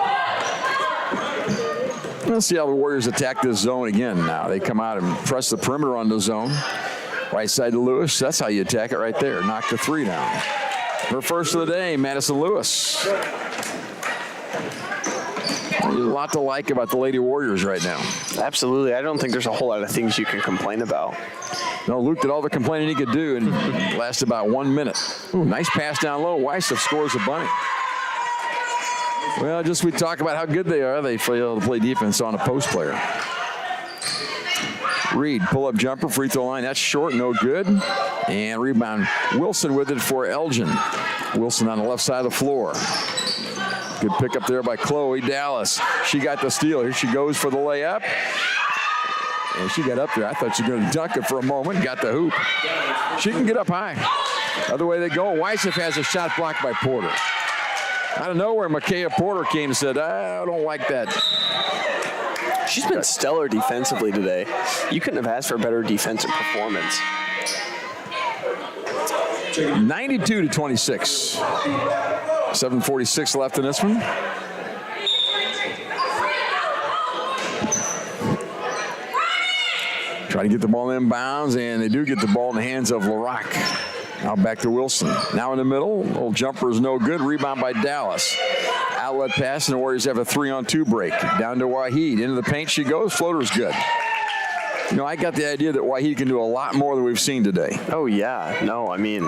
Let's see how the Warriors attack this zone again now. They come out and press the perimeter on the zone. Right side to Lewis. That's how you attack it right there. Knock the three down. Her first of the day, Madison Lewis. There's a lot to like about the Lady Warriors right now. Absolutely. I don't think there's a whole lot of things you can complain about. No, Luke did all the complaining he could do and lasted about 1 minute. Ooh, nice pass down low. Weissef scores a bunny. Well, just we talk about how good they are. They fail to play defense on a post player. Reed, pull-up jumper, free throw line. That's short, no good. And rebound. Wilson with it for Elgin. Wilson on the left side of the floor. Good pick up there by Chloe Dallas. She got the steal. Here she goes for the layup. And she got up there. I thought she was going to dunk it for a moment. Got the hoop. She can get up high. Other way they go. Weissef has a shot blocked by Porter. Out of nowhere, Micaiah Porter came and said, I don't like that. She's been stellar defensively today. You couldn't have asked for a better defensive performance. 92-26. 7:46 left in this one. Try to get the ball inbounds, and they do get the ball in the hands of LaRock. Now back to Wilson. Now in the middle. Little jumper is no good. Rebound by Dallas. Outlet pass, and the Warriors have a 3-on-2 break. Down to Waheed. Into the paint she goes. Floater's good. You know, I got the idea that Waheed can do a lot more than we've seen today. Oh, yeah. No, I mean,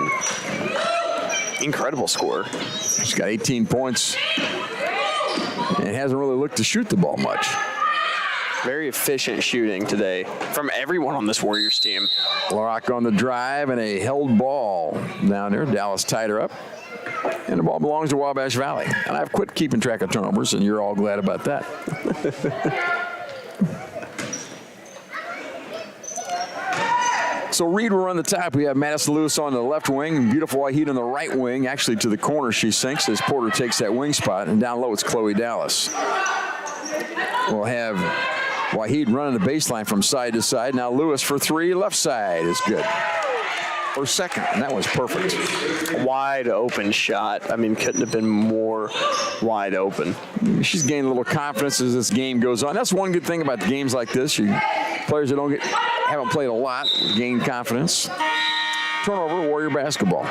incredible score. She's got 18 points and hasn't really looked to shoot the ball much. Very efficient shooting today from everyone on this Warriors team. LaRock on the drive and a held ball down there. Dallas tied her up. And the ball belongs to Wabash Valley. And I've quit keeping track of turnovers, and you're all glad about that. So Reed will run the top. We have Madison Lewis on the left wing, beautiful Waheed on the right wing. Actually, to the corner she sinks as Porter takes that wing spot. And down low, it's Chloe Dallas. We'll have Waheed running the baseline from side to side. Now Lewis for three, left side is good. Or second, and that was perfect. Wide open shot. I mean, couldn't have been more wide open. She's gaining a little confidence as this game goes on. That's one good thing about games like this. Players that haven't played a lot gain confidence. Turnover, Warrior basketball.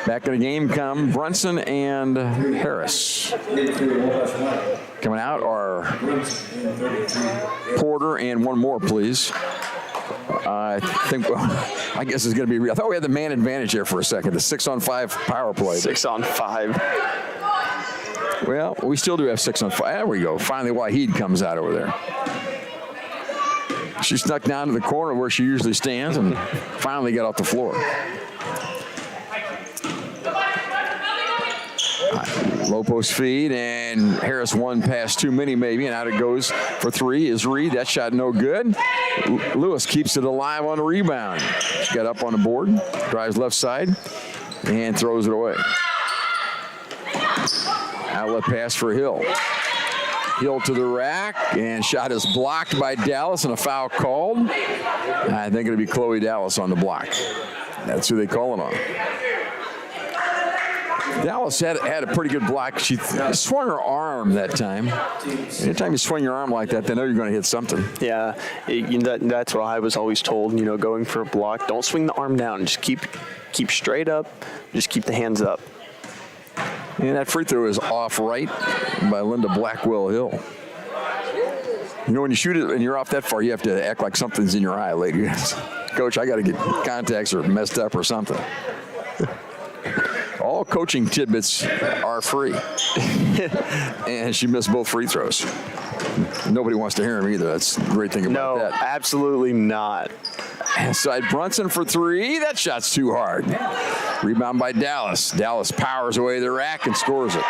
Back in the game come Brunson and Harris. Coming out are Porter and one more, please. I guess it's going to be. I thought we had the man advantage here for a second. The 6-on-5 power play. 6-on-5. Well, we still do have 6-on-5. There we go. Finally, Waheed comes out over there. She snuck down to the corner where she usually stands and finally got off the floor. Low post feed, and Harris one pass too many maybe, and out it goes for three is Reed. That shot no good. Lewis keeps it alive on the rebound. She got up on the board, drives left side, and throws it away. Outlet pass for Hill. Hill to the rack, and shot is blocked by Dallas, and a foul called. I think it'll be Chloe Dallas on the block. That's who they call it on. Dallas had a pretty good block. She swung her arm that time. Anytime you swing your arm like that, they know you're going to hit something. Yeah, that's what I was always told, going for a block. Don't swing the arm down. Just keep straight up. Just keep the hands up. And that free throw is off right by Linda Blackwell Hill. When you shoot it and you're off that far, you have to act like something's in your eye, ladies. Coach, I got to get contacts or messed up or something. All coaching tidbits are free. And she missed both free throws. Nobody wants to hear him either. That's the great thing about that. No, absolutely not. Inside Brunson for three. That shot's too hard. Rebound by Dallas. Dallas powers away the rack and scores it.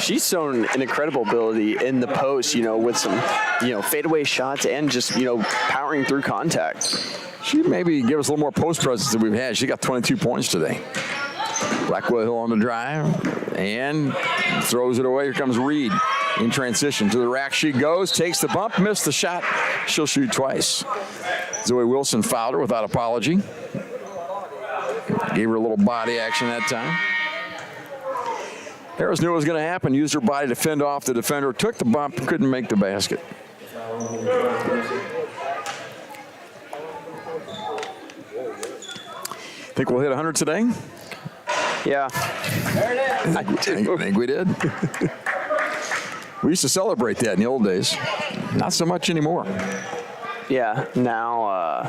She's shown an incredible ability in the post, with some, fadeaway shots and just, powering through contact. She maybe give us a little more post presence than we've had. She got 22 points today. Blackwell Hill on the drive and throws it away. Here comes Reed. In transition to the rack she goes, takes the bump, missed the shot. She'll shoot twice. Zoe Wilson fouled her without apology. Gave her a little body action that time. Harris knew it was going to happen, used her body to fend off the defender, took the bump, couldn't make the basket. Think we'll hit 100 today? Yeah. I think we did. We used to celebrate that in the old days. Not so much anymore. Yeah, now,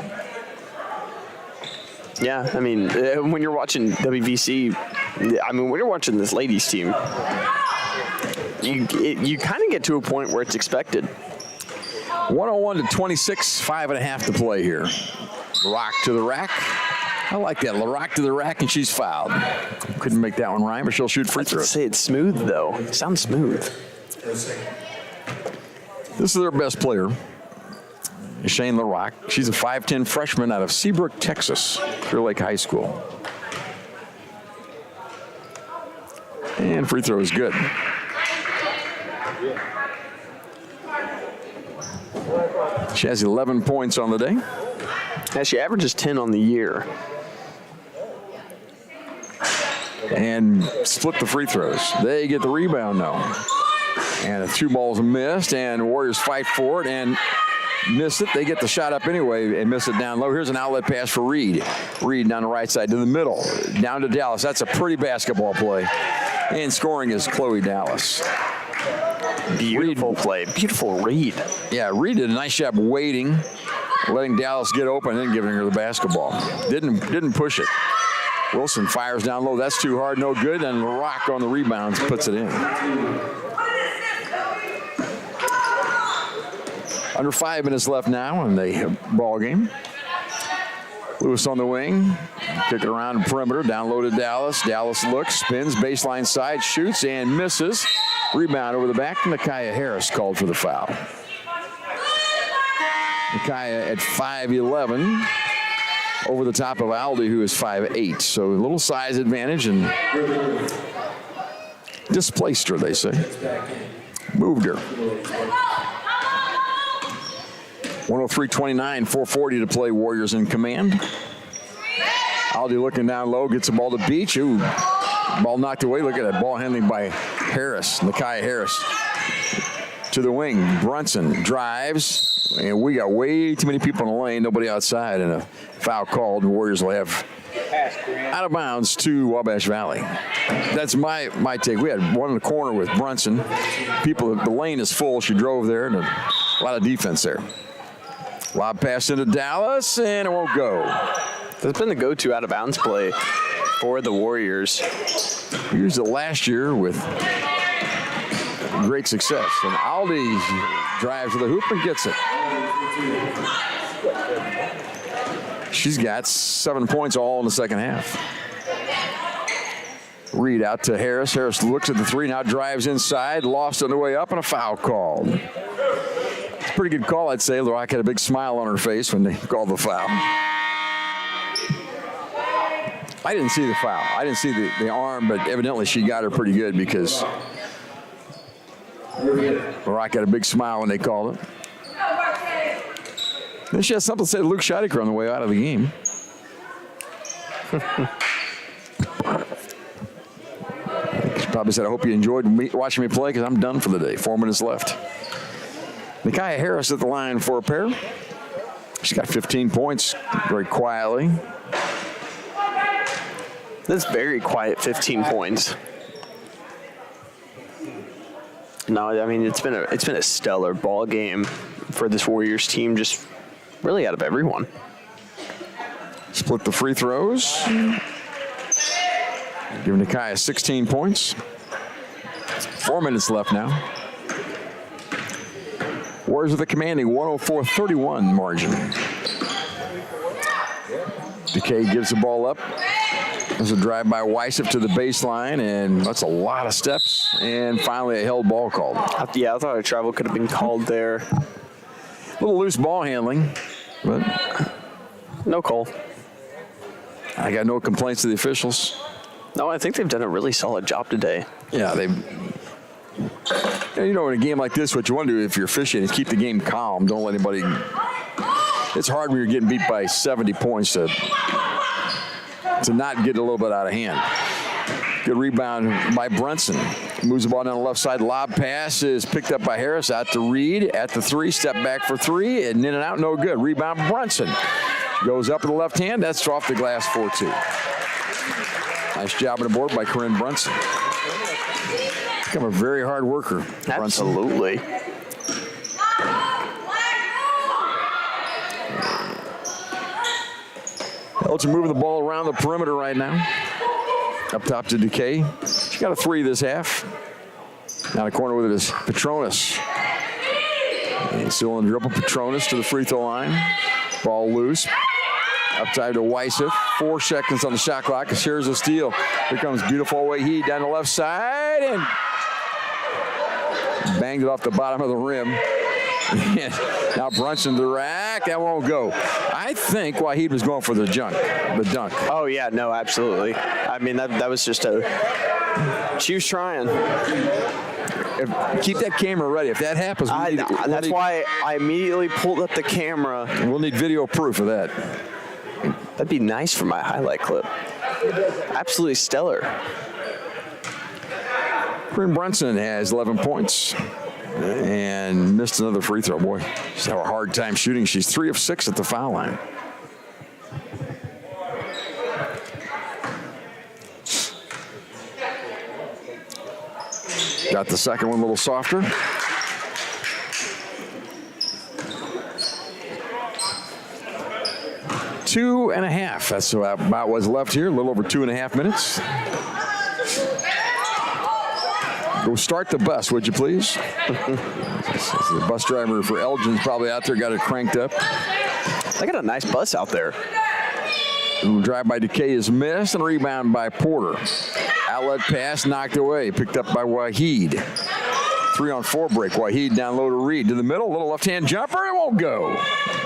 yeah, I mean, when you're watching WVC, I mean, when you're watching this ladies team, you kind of get to a point where it's expected. 101 to 26, 5.5 to play here. Rock to the rack. I like that. LaRock to the rack, and she's fouled. Couldn't make that one rhyme, but she'll shoot free throws. Say it's smooth, though. It sounds smooth. This is their best player, Shane LaRock. She's a 5'10 freshman out of Seabrook, Texas, Clear Lake High School. And free throw is good. She has 11 points on the day. Yeah, she averages 10 on the year. And split the free throws. They get the rebound now. And 2 balls missed, and Warriors fight for it and miss it. They get the shot up anyway and miss it down low. Here's an outlet pass for Reed. Reed down the right side to the middle, down to Dallas. That's a pretty basketball play. And scoring is Chloe Dallas. Beautiful play. Beautiful Reed. Yeah, Reed did a nice job waiting, letting Dallas get open, and then giving her the basketball. Didn't push it. Wilson fires down low. That's too hard, no good. And LaRock on the rebounds puts it in. Under 5 minutes left now in the ball game. Lewis on the wing, kick it around the perimeter, down low to Dallas. Dallas looks, spins, baseline side, shoots, and misses. Rebound over the back. Micaiah Harris called for the foul. Micaiah at 5'11", over the top of Aldi, who is 5'8". So a little size advantage and displaced her, they say. Moved her. 103-29, 4:40 to play. Warriors in command. Aldi looking down low, gets the ball to Beach. Ooh, ball knocked away. Look at that ball handling by Harris, Micaiah Harris. To the wing, Brunson drives, and we got way too many people in the lane, nobody outside, and a foul called. The Warriors will have out of bounds to Wabash Valley. That's my take. We had one in the corner with Brunson. The lane is full. She drove there, and a lot of defense there. Lob pass into Dallas, and it won't go. That's been the go-to out-of-bounds play for the Warriors. We used it last year with great success. And Aldi drives to the hoop and gets it. She's got 7 points all in the second half. Reed out to Harris. Harris looks at the three, now drives inside, lost on the way up, and a foul called. It's a pretty good call, I'd say. LaRock had a big smile on her face when they called the foul. I didn't see the foul. I didn't see the arm, but evidently she got her pretty good because LaRock had a big smile when they called it. Then she has something to say to Luke Scheidegger on the way out of the game. She probably said, I hope you enjoyed watching me play because I'm done for the day. 4 minutes left. Micaiah Harris at the line for a pair. She's got 15 points very quietly. That's very quiet, 15 points. No, I mean it's been a stellar ball game for this Warriors team, just really out of everyone. Split the free throws. Giving Micaiah 16 points. 4 minutes left now. Warriors with a commanding 104-31 margin. DeKay gives the ball up. There's a drive by Weissef to the baseline, and that's a lot of steps. And finally, a held ball called. Yeah, I thought a travel could have been called there. A little loose ball handling, but no call. I got no complaints to the officials. No, I think they've done a really solid job today. Yeah, You know, in a game like this, what you want to do if you're officiating is keep the game calm. Don't let anybody. It's hard when you're getting beat by 70 points to not get a little bit out of hand. Good rebound by Brunson. Moves the ball down the left side. Lob pass is picked up by Harris. Out to Reed at the 3. Step back for 3. And in and out, no good. Rebound Brunson. Goes up to the left hand. That's off the glass 4-2. Nice job on the board by Corinne Brunson. Become a very hard worker. Absolutely. Elgin moving the ball around the perimeter right now. Up top to Decay. She got a 3 this half. Down the corner with it is Petronas. And still in the dribble. Petronas to the free throw line. Ball loose. Upside to Weissef. 4 seconds on the shot clock. Here's a steal. Here comes beautiful Wahid down the left side and banged it off the bottom of the rim. Now Brunson to the rack. That won't go. I think Wahid was going for the dunk. Oh, yeah, no, absolutely. I mean, that was just she was trying. Keep that camera ready. If that happens, that's why I immediately pulled up the camera. We'll need video proof of that. That'd be nice for my highlight clip. Absolutely stellar. Corinne Brunson has 11 points and missed another free throw. Boy, she's having a hard time shooting. She's 3 of 6 at the foul line. Got the second one a little softer. Two and a half. That's about what's left here. A little over 2.5 minutes. Go start the bus, would you please? The bus driver for Elgin's probably out there, got it cranked up. They got a nice bus out there. Drive by Decay is missed, and rebound by Porter. Outlet pass knocked away, picked up by Wahid. 3-on-4 break. Wahid down low to Reed. To the middle, little left-hand jumper, it won't go.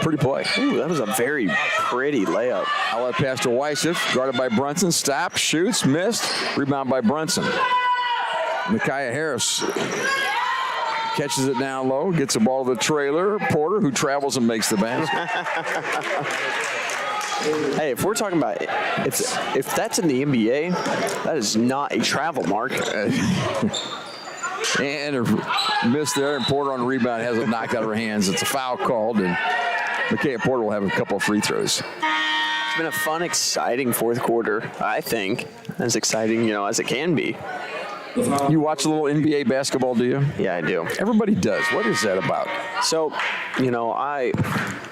Pretty play. Ooh, that was a very pretty layup. Outlet pass to Weissef, guarded by Brunson. Stop, shoots, missed. Rebound by Brunson. Micaiah Harris catches it down low, gets the ball to the trailer. Porter, who travels and makes the basket. Hey, if we're talking about if that's in the NBA, that is not a travel mark. And a miss there, and Porter on the rebound has it knocked out of her hands. It's a foul called, and Micaiah Porter will have a couple of free throws. It's been a fun, exciting fourth quarter, I think. As exciting, as it can be. You watch a little NBA basketball, do you? Yeah, I do. Everybody does. What is that about? So, I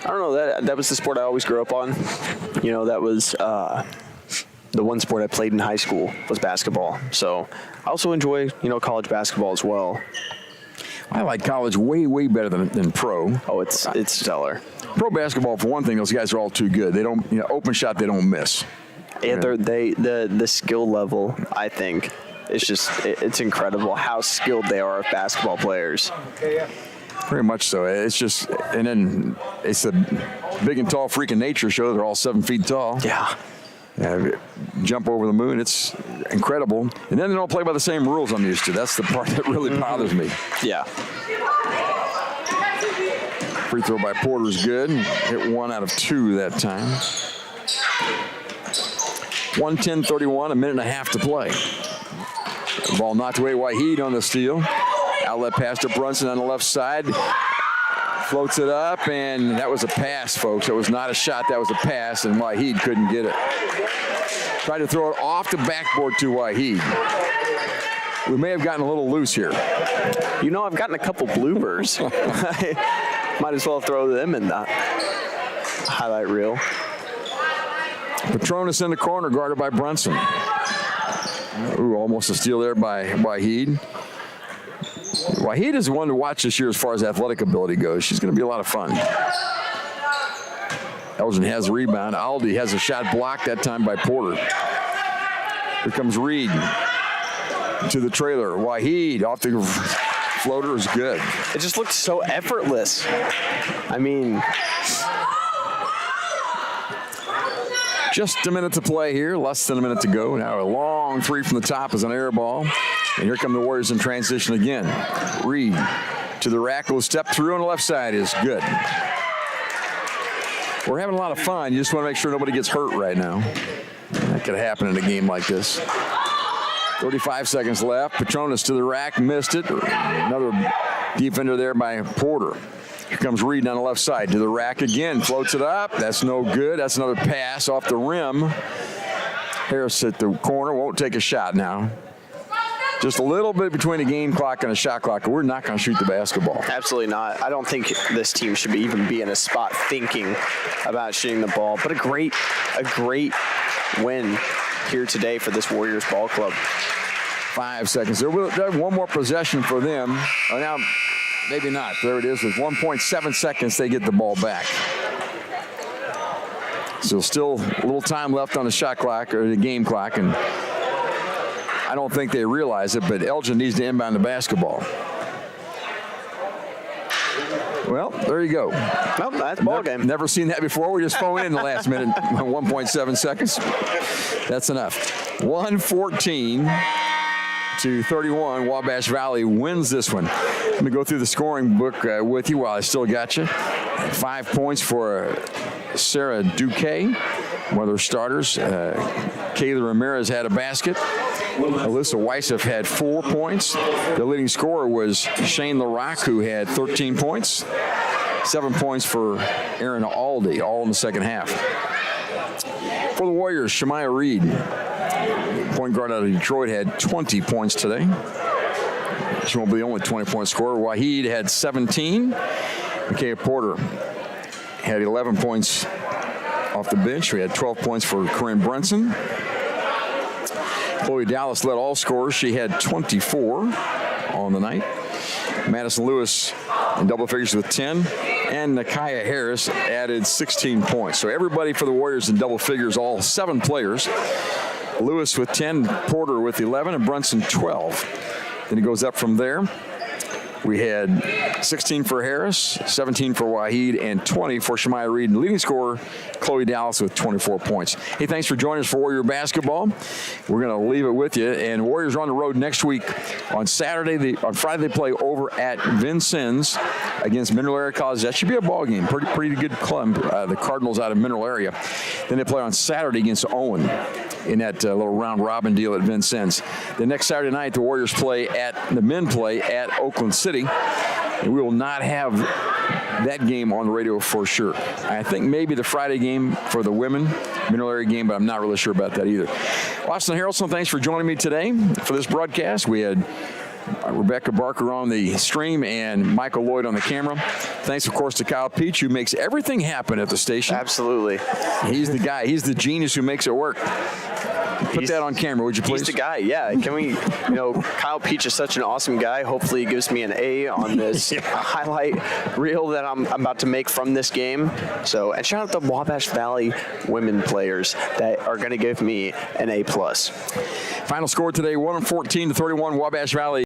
don't know. That was the sport I always grew up on. That was the one sport I played in high school was basketball. So I also enjoy, college basketball as well. I like college way, way better than pro. Oh, it's stellar. Pro basketball, for one thing, those guys are all too good. They don't, open shot, they don't miss. Yeah, the skill level, I think, it's incredible how skilled they are as basketball players. Very much so. It's just, and then it's a big and tall freak of nature show. They're all 7 feet tall. Yeah. Jump over the moon. It's incredible. And then they don't play by the same rules I'm used to. That's the part that really bothers me. Yeah. Free throw by Porter is good. Hit 1 out of 2 that time. 1:10:31, a minute and a half to play. The ball knocked away. Wahid on the steal. Outlet pass to Brunson on the left side. Floats it up, and that was a pass, folks. It was not a shot. That was a pass, and Wahid couldn't get it. Tried to throw it off the backboard to Wahid. We may have gotten a little loose here. I've gotten a couple bloopers. I might as well throw them in the highlight reel. Petronas in the corner, guarded by Brunson. Ooh, almost a steal there by Wahid. Wahid is the one to watch this year as far as athletic ability goes. She's going to be a lot of fun. Elgin has a rebound. Aldi has a shot blocked that time by Porter. Here comes Reed to the trailer. Wahid off the floater is good. It just looked so effortless. I mean, just a minute to play here. Less than a minute to go. Now a long 3 from the top is an air ball. And here come the Warriors in transition again. Reed to the rack, will step through on the left side is good. We're having a lot of fun. You just want to make sure nobody gets hurt right now. That could happen in a game like this. 35 seconds left. Petronas to the rack, missed it. Another defender there by Porter. Here comes Reed on the left side to the rack again. Floats it up. That's no good. That's another pass off the rim. Harris at the corner. Won't take a shot now. Just a little bit between a game clock and a shot clock. We're not going to shoot the basketball. Absolutely not. I don't think this team should even be in a spot thinking about shooting the ball. But a great win here today for this Warriors ball club. 5 seconds. There will have one more possession for them. Oh, now, maybe not. There it is. With 1.7 seconds, they get the ball back. So still a little time left on the shot clock or the game clock, and I don't think they realize it, but Elgin needs to inbound the basketball. Well, there you go. Well, that's ball game. Never seen that before. We just phone in the last minute, 1.7 seconds. That's enough. 114-31. Wabash Valley wins this one. Let me go through the scoring book with you while I still got you. 5 points for Sarah Duque, one of their starters. Kayla Ramirez had a basket. Alyssa Weissef had 4 points. The leading scorer was Shane LaRock, who had 13 points. 7 points for Aaron Aldi, all in the second half. For the Warriors, Shemaya Reed, point guard out of Detroit, had 20 points today. She won't be the only 20-point scorer. Waheed had 17. Micaiah Porter had 11 points off the bench. We had 12 points for Corinne Brunson. Chloe Dallas led all scorers. She had 24 on the night. Madison Lewis in double figures with 10. And Nakia Harris added 16 points. So everybody for the Warriors in double figures, all 7 players. Lewis with 10, Porter with 11, and Brunson 12. Then it goes up from there. We had 16 for Harris, 17 for Waheed, and 20 for Shemaya Reed. And leading scorer, Chloe Dallas with 24 points. Hey, thanks for joining us for Warrior Basketball. We're going to leave it with you. And Warriors are on the road next week. On Friday, they play over at Vincennes against Mineral Area College. That should be a ball game. Pretty good club, the Cardinals out of Mineral Area. Then they play on Saturday against Owen in that little round-robin deal at Vincennes. The next Saturday night, the Warriors the men play at Oakland City. And we will not have that game on the radio for sure. I think maybe the Friday game for the women, Mineral Area game, but I'm not really sure about that either. Austin Harrelson, thanks for joining me today for this broadcast. We had Rebecca Barker on the stream and Michael Lloyd on the camera. Thanks, of course, to Kyle Peach, who makes everything happen at the station. Absolutely. He's the guy. He's the genius who makes it work. Put that on camera, would you please? He's the guy, yeah. Can we, Kyle Peach is such an awesome guy. Hopefully he gives me an A on this highlight reel that I'm about to make from this game. So, and shout out the Wabash Valley women players that are going to give me an A+. Final score today, 114-31, Wabash Valley.